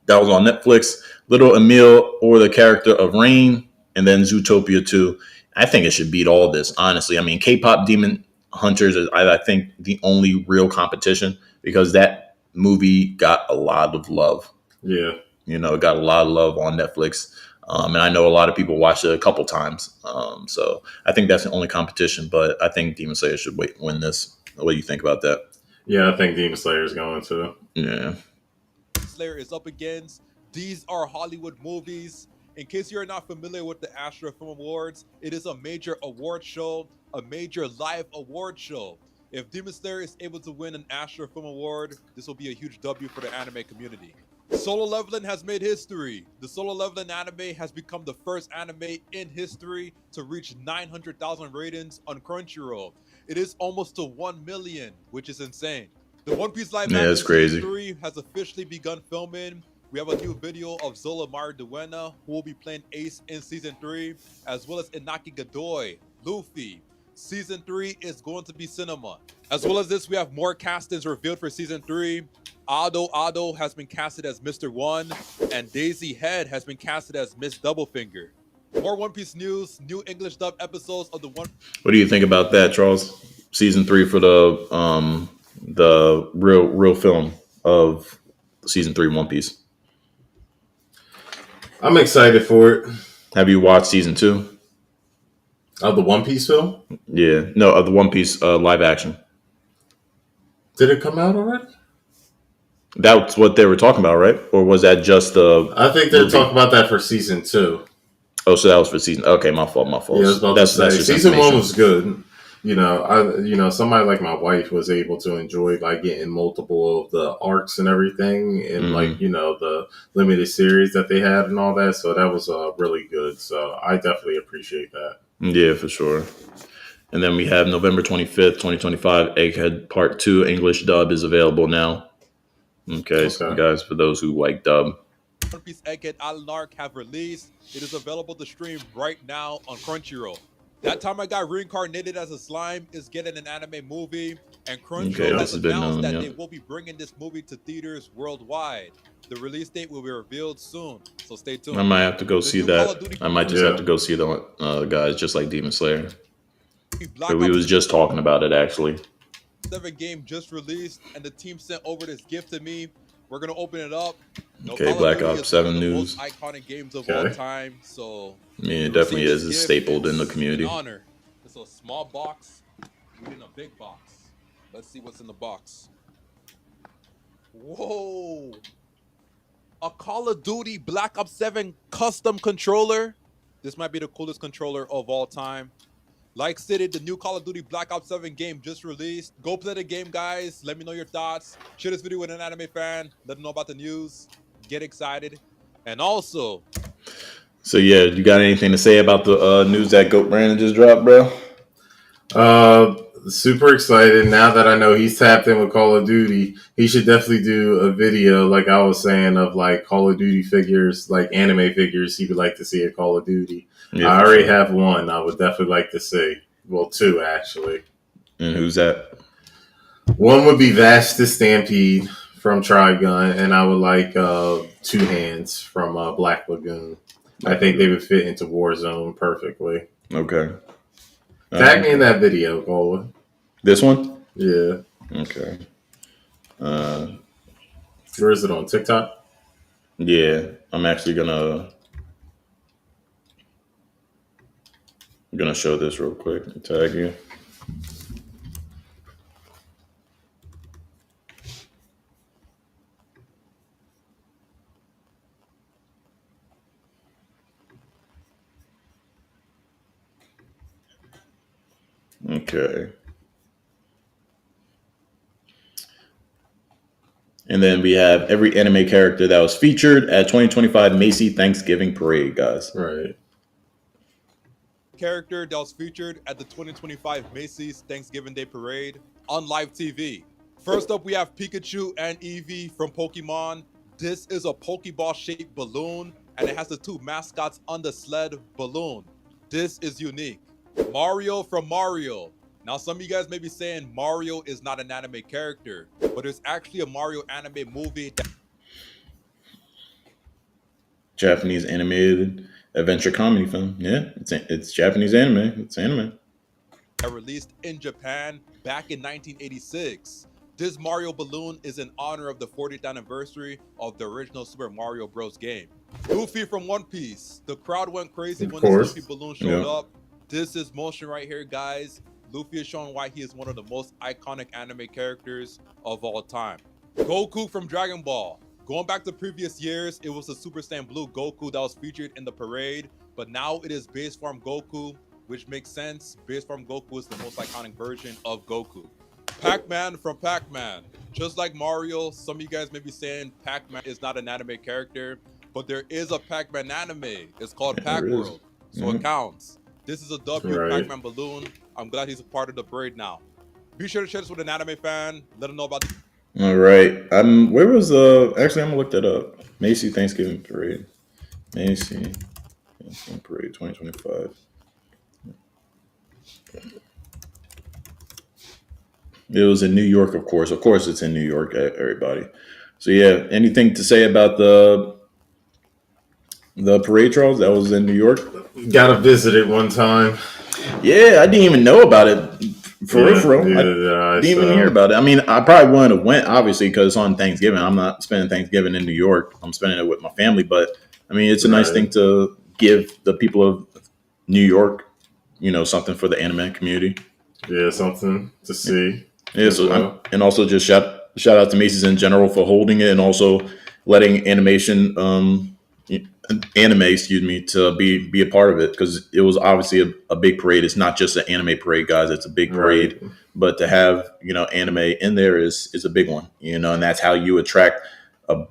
That was on Netflix. Little Emil, or the character of Rain, and then Zootopia 2. I think it should beat all this, honestly. I mean, K-Pop Demon Hunters is, I think, the only real competition because that movie got a lot of love. Yeah. You know, it got a lot of love on Netflix. And I know a lot of people watched it a couple times. So I think that's the only competition, but I think Demon Slayer should win this. What do you think about that? Yeah, I think Demon Slayer is going to. Yeah. Slayer is up against. These are Hollywood movies. In case you're not familiar with the Astro Film Awards, it is a major award show, a major live award show. If Demon Slayer is able to win an Astro Film Award, this will be a huge W for the anime community. Solo Leveling has made history. The Solo Leveling anime has become the first anime in history to reach 900,000 ratings on Crunchyroll. It is almost to 1 million, which is insane. The One Piece live action season 3 has officially begun filming. We have a new video of Zola Mariduena, who will be playing Ace in Season 3, as well as Inaki Godoy, Luffy. Season 3 is going to be cinema. As well as this, we have more castings revealed for Season 3. Ado has been casted as Mr. One, and Daisy Head has been casted as Miss Doublefinger. More One Piece news, new English dub episodes of the One. What do you think about that, Charles? Season 3 for the real film of Season 3 One Piece. I'm excited for it. Have you watched Season 2? Of the One Piece film? Yeah. No, of the One Piece live action. Did it come out already? That's what they were talking about, right? Or was that just the... I think they're talking about that for Season 2. Oh, so that was for Season... Okay, my fault. Yeah, I was about to say, Season 1 was good. You know, somebody like my wife was able to enjoy like getting multiple of the arcs and everything, and like the limited series that they had and all that. So that was really good. So I definitely appreciate that. Yeah, for sure. And then we have November 25th, 2025. Egghead Part 2 English dub is available now. Okay, so guys, for those who like dub. One Piece Egghead Island arc have released. It is available to stream right now on Crunchyroll. That Time I Got Reincarnated as a Slime is getting an anime movie, and Crunchyroll has announced that they will be bringing this movie to theaters worldwide. The release date will be revealed soon, so stay tuned. I might have to go see that. I might just have to go see the guys, just like Demon Slayer. We was just talking about it, actually. 7 game just released, and the team sent over this gift to me. We're gonna open it up. Okay, Black Ops 7 news. Most iconic games of all time. So yeah, it definitely is. It's stapled in the community. An honor. It's a small box within a big box. Let's see what's in the box. Whoa! A Call of Duty Black Ops 7 custom controller. This might be the coolest controller of all time. Like stated, the new Call of Duty Black Ops 7 game just released. Go play the game, guys. Let me know your thoughts. Share this video with an anime fan. Let them know about the news. Get excited. And also... So, yeah, you got anything to say about the news that Goat Brandon just dropped, bro? Super excited. Now that I know he's tapped in with Call of Duty, he should definitely do a video, like I was saying, of like Call of Duty figures, like anime figures he would like to see at Call of Duty. Yeah, I already have one I would definitely like to see. Well, 2, actually. And who's that? One would be Vash the Stampede from Trigun, and I would like 2 Hands from Black Lagoon. I think they would fit into Warzone perfectly. Okay. Tag me in that video, Cola. This one? Yeah. Okay. Where is it on? TikTok? Yeah. I'm actually gonna show this real quick and tag you. Okay. And then we have every anime character that was featured at 2025 Macy Thanksgiving Parade, guys. Right. Character that was featured at the 2025 Macy's Thanksgiving Day Parade on live TV. First up, we have Pikachu and Eevee from Pokemon. This is a Pokeball-shaped balloon, and it has the two mascots on the sled balloon. This is unique. Mario from Mario. Now, some of you guys may be saying Mario is not an anime character, but there's actually a Mario anime movie that Japanese animated adventure comedy film. Yeah, it's Japanese anime. It's anime. released in Japan back in 1986. This Mario balloon is in honor of the 40th anniversary of the original Super Mario Bros. Game. Luffy from One Piece. The crowd went crazy when this Luffy balloon showed up. This is motion right here, guys. Luffy is showing why he is one of the most iconic anime characters of all time. Goku from Dragon Ball. Going back to previous years, it was the Super Saiyan Blue Goku that was featured in the parade, but now it is base form Goku, which makes sense. Base form Goku is the most iconic version of Goku. Pac-Man from Pac-Man. Just like Mario, some of you guys may be saying Pac-Man is not an anime character, but there is a Pac-Man anime. It's called Pac-World, so it counts. This is a W Pac-Man balloon. I'm glad he's a part of the parade now. Be sure to share this with an anime fan. Let them know about the All right. Where was actually I'm gonna look that up. Macy Thanksgiving Parade. Macy Thanksgiving Parade 2025. It was in New York, of course. Of course it's in New York, everybody. So yeah, anything to say about the parade, Charles? That was in New York? Gotta visit it one time. Yeah, I didn't even know about it. For real. I didn't even hear about it. I mean, I probably wouldn't have went, obviously, because it's on Thanksgiving. I'm not spending Thanksgiving in New York. I'm spending it with my family. But, I mean, it's a nice thing to give the people of New York, something for the anime community. Yeah, something to see. Yeah, and also just shout out to Macy's in general for holding it and also letting anime, to be a part of it, because it was obviously a big parade. It's not just an anime parade, guys. It's a big parade, but to have anime in there is a big one. And that's how you attract a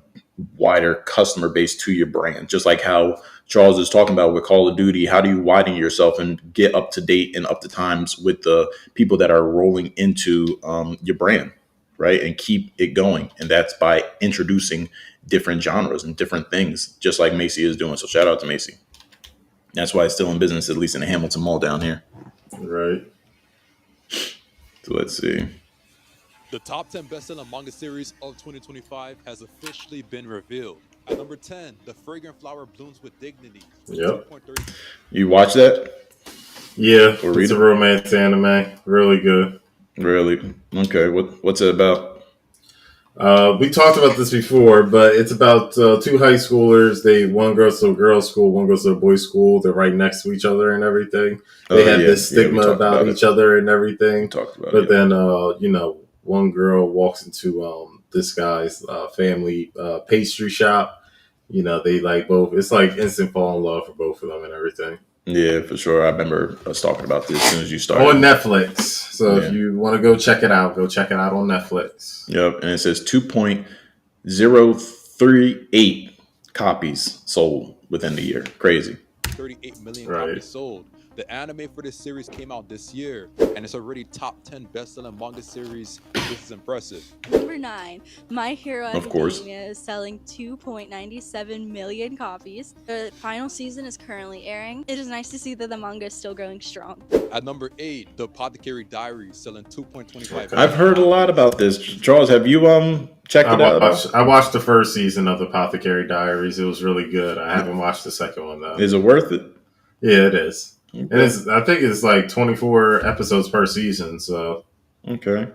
wider customer base to your brand. Just like how Charles is talking about with Call of Duty, how do you widen yourself and get up to date and up to times with the people that are rolling into your brand, right? And keep it going. And that's by introducing different genres and different things, just like Macy is doing. So shout out to Macy. That's why it's still in business, at least in the Hamilton Mall down here. Right. So let's see. The top 10 best-selling manga series of 2025 has officially been revealed. At number 10, The Fragrant Flower Blooms with Dignity. Yep. You watch that? Yeah, it's a romance anime. Really good. Really? Okay. What's it about? We talked about this before, but it's about two high schoolers. One goes to a girls' school, one goes to a boys' school. They're right next to each other and everything. They have this stigma about each other and everything. But then, one girl walks into this guy's family pastry shop. They like both. It's like instant fall in love for both of them and everything. Yeah, for sure. I remember us talking about this as soon as you started. On Netflix. So if you want to go check it out on Netflix. Yep. And it says 2.038 copies sold within the year. Crazy. 38 million copies sold. The anime for this series came out this year, and it's already top 10 best-selling manga series. This is impressive. Number 9, My Hero Of course. Academia is selling 2.97 million copies. The final season is currently airing. It is nice to see that the manga is still growing strong. At number 8, The Apothecary Diaries, selling 2.25. I've heard a lot about this. Charles, have you checked it out? I watched the first season of The Apothecary Diaries. It was really good. I haven't watched the second one though. Is it worth it? Yeah, it is. Okay. And I think it's like 24 episodes per season. So okay.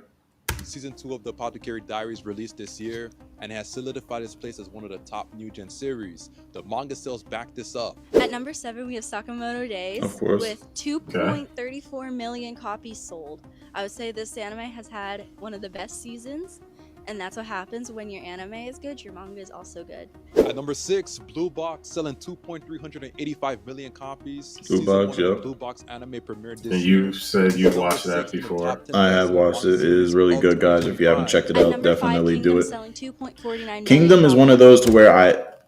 Season 2 of The Apothecary Diaries released this year and has solidified its place as one of the top new gen series. The manga sales back this up. At number 7, we have Sakamoto Days with 2.34 million copies sold. I would say this anime has had one of the best seasons. And that's what happens when your anime is good, your manga is also good. At number 6, Blue Box, selling 2.385 million copies. Blue Box, yeah. Blue Box anime premiered this year. And you said you've watched that before. I have watched it. It is really good, guys. If you haven't checked it out, definitely do it. Kingdom is one of those to where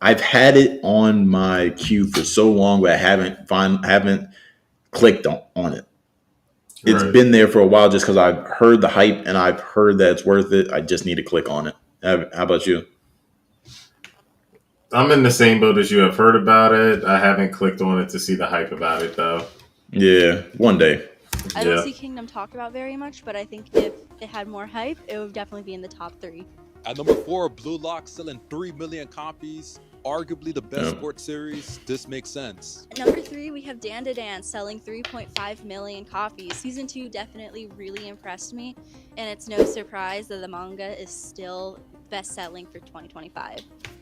I've had it on my queue for so long, but I haven't clicked on it. it's been there for a while just because I've heard the hype and I've heard that it's worth it. I just need to click on it. How about you? I'm in the same boat as you. I've heard about it. I haven't clicked on it to see the hype about it, though. Yeah, one day. I don't see Kingdom talked about very much, but I think if it had more hype, it would definitely be in the top 3. At number 4, Blue Lock selling 3 million copies. Arguably the best sports series. This makes sense. At number 3, we have Dan to Dan selling 3.5 million copies. Season 2 definitely really impressed me, and it's no surprise that the manga is still best-selling for 2025.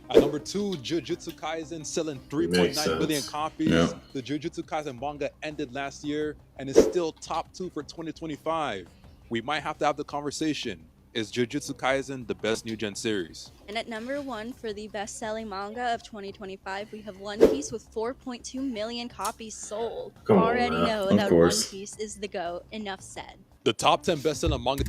At number 2, Jujutsu Kaisen selling 3.9 million copies. Yeah. The Jujutsu Kaisen manga ended last year and is still top 2 for 2025. We might have to have the conversation. Is Jujutsu Kaisen the best new gen series? And at number 1 for the best-selling manga of 2025, we have One Piece with 4.2 million copies sold. Already know that One Piece is the GOAT. Enough said. The top 10 best-selling manga.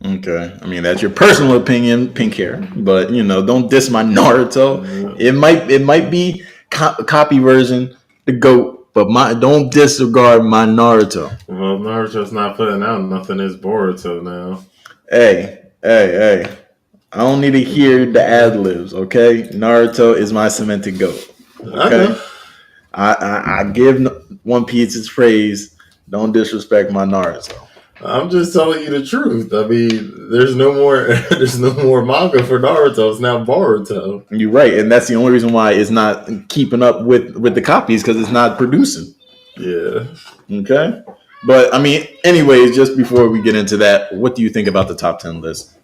Okay, I mean that's your personal opinion, pink hair, but don't diss my Naruto. It might be copy version the GOAT, but don't disregard my Naruto. Well, Naruto's not putting out nothing as Boruto now. Hey! I don't need to hear the ad libs, okay? Naruto is my cemented GOAT. Okay, I give One Piece its praise. Don't disrespect my Naruto. I'm just telling you the truth. I mean, there's no more manga for Naruto. It's now Boruto. You're right, and that's the only reason why it's not keeping up with the copies, because it's not producing. Yeah. Okay. But I mean, anyways, just before we get into that, what do you think about the top 10 list?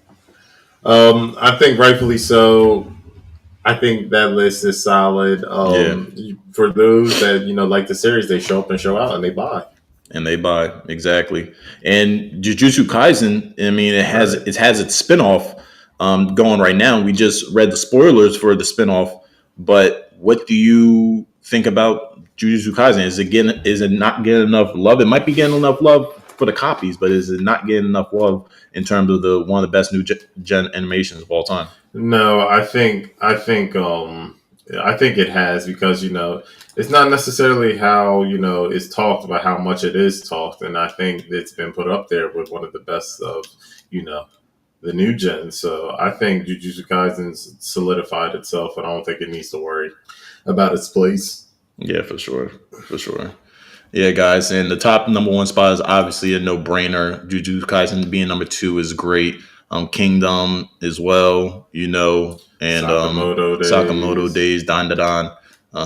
I think rightfully so. I think that list is solid. For those that like the series, they show up and show out, and they buy. Exactly. And Jujutsu Kaisen, I mean, it has its spinoff going right now. We just read the spoilers for the spinoff, but what do you think about Jujutsu Kaisen? Is it not getting enough love? It might be getting enough love for the copies, but is it not getting enough love in terms of one of the best new gen animations of all time? No, I think it has, because it's not necessarily how it's talked, but how much it is talked, and I think it's been put up there with one of the best of the new gen. So I think Jujutsu Kaisen's solidified itself, and I don't think it needs to worry about its place. Yeah, for sure. Yeah, guys, and the top number 1 spot is obviously a no-brainer. Jujutsu Kaisen being number 2 is great. Kingdom as well, and Sakamoto Days, Dan.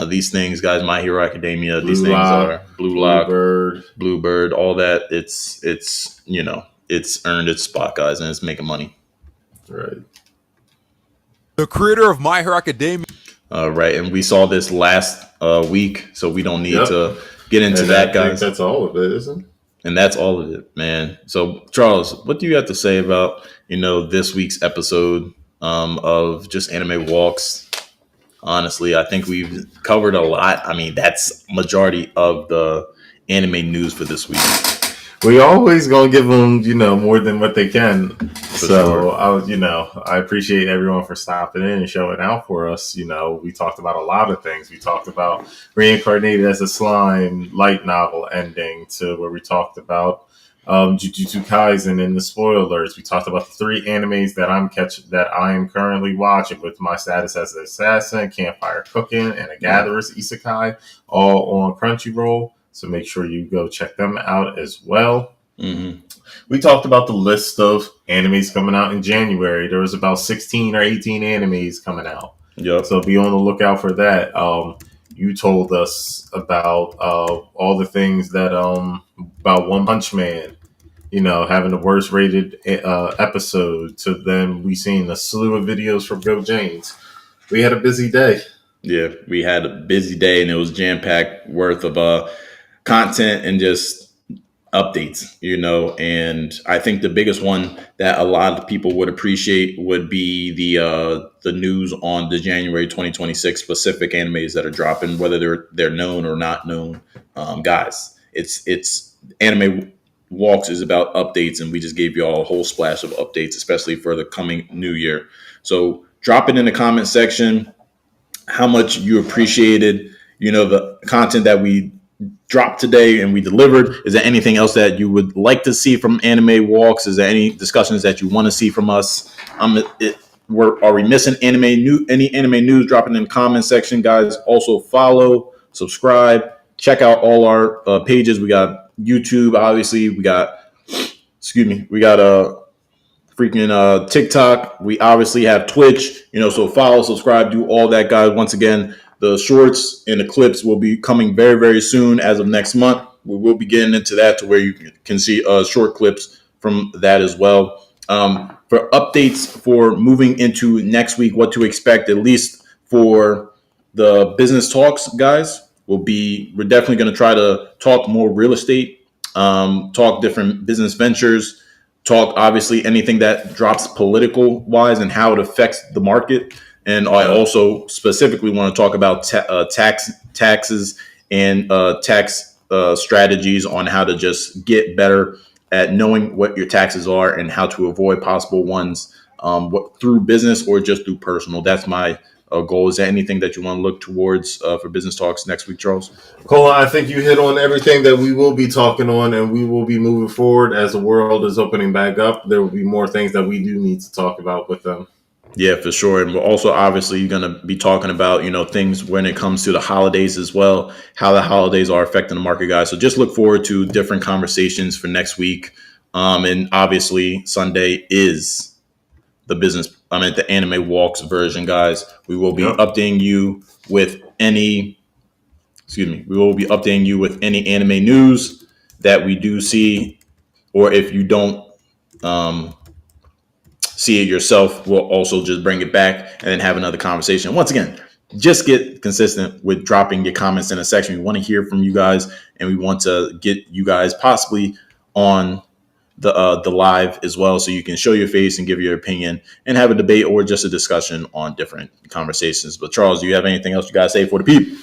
These things, guys, My Hero Academia, these things are Blue Lock, Bluebird, all that. It's earned its spot, guys, and it's making money. Right. The creator of My Hero Academia. Right, and we saw this last week, so we don't need to get into that, guys. That's all of it, isn't it? And that's all of it, man. So, Charles, what do you have to say about this week's episode of Just Anime Walks? Honestly, I think we've covered a lot. I mean, that's majority of the anime news for this week. We always gonna give them, more than what they can. I appreciate everyone for stopping in and showing out for us. We talked about a lot of things. We talked about Reincarnated as a Slime light novel ending, to where we talked about Jujutsu Kaisen and the spoilers. We talked about the 3 animes that I am currently watching, with My Status as an Assassin, Campfire Cooking, and A Gatherer's Isekai, all on Crunchyroll. So make sure you go check them out as well. Mm-hmm. We talked about the list of animes coming out in January. There was about 16 or 18 animes coming out. Yep. So be on the lookout for that. You told us about all the things that about One Punch Man, having the worst rated episode. So then we seen a slew of videos from Go James. We had a busy day. Yeah, we had a busy day, and it was jam-packed worth of content and just updates, and I think the biggest one that a lot of people would appreciate would be the news on the January 2026 specific animes that are dropping, whether they're known or not known. Guys, it's Anime Walks is about updates, and we just gave you all a whole splash of updates, especially for the coming new year. So drop it in the comment section how much you appreciated, the content that we dropped today and we delivered. Is there anything else that you would like to see from Anime Walks? Is there any discussions that you want to see from us? Are we missing any anime news? Dropping in the comment section, guys. Also follow, subscribe, check out all our pages. We got YouTube, obviously. We got freaking TikTok. We obviously have Twitch, so follow, subscribe, do all that, guys. Once again, the shorts and the clips will be coming very, very soon as of next month. We will be getting into that to where you can see short clips from that as well. For updates for moving into next week, what to expect, at least for the business talks, guys, we're definitely going to try to talk more real estate, talk different business ventures, talk obviously anything that drops political wise and how it affects the market. And I also specifically want to talk about taxes and tax strategies on how to just get better at knowing what your taxes are and how to avoid possible ones through business or just through personal. That's my goal. Is there anything that you want to look towards for business talks next week, Charles? Cole, I think you hit on everything that we will be talking on, and we will be moving forward as the world is opening back up. There will be more things that we do need to talk about with them. Yeah, for sure. And we're also obviously going to be talking about, things when it comes to the holidays as well, how the holidays are affecting the market, guys. So just look forward to different conversations for next week. And obviously Sunday is the Anime Walks version, guys. We will be updating you with any anime news that we do see, or if you don't see it yourself, we'll also just bring it back and then have another conversation. Once again, just get consistent with dropping your comments in a section. We want to hear from you guys, and we want to get you guys possibly on the live as well, so you can show your face and give your opinion and have a debate or just a discussion on different conversations. But Charles, do you have anything else you guys say for the people?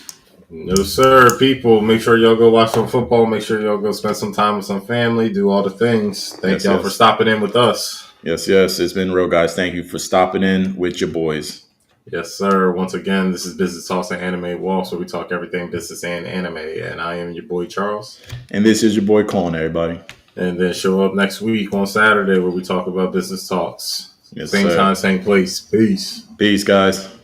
No, sir. People, make sure y'all go watch some football. Make sure y'all go spend some time with some family. Do all the things. Thank y'all for stopping in with us. Yes. It's been real, guys. Thank you for stopping in with your boys. Yes, sir. Once again, this is Business Talks and Anime Walks, where we talk everything business and anime. And I am your boy, Charles. And this is your boy, Colin, everybody. And then show up next week on Saturday where we talk about business talks. Same time, same place. Peace. Peace, guys.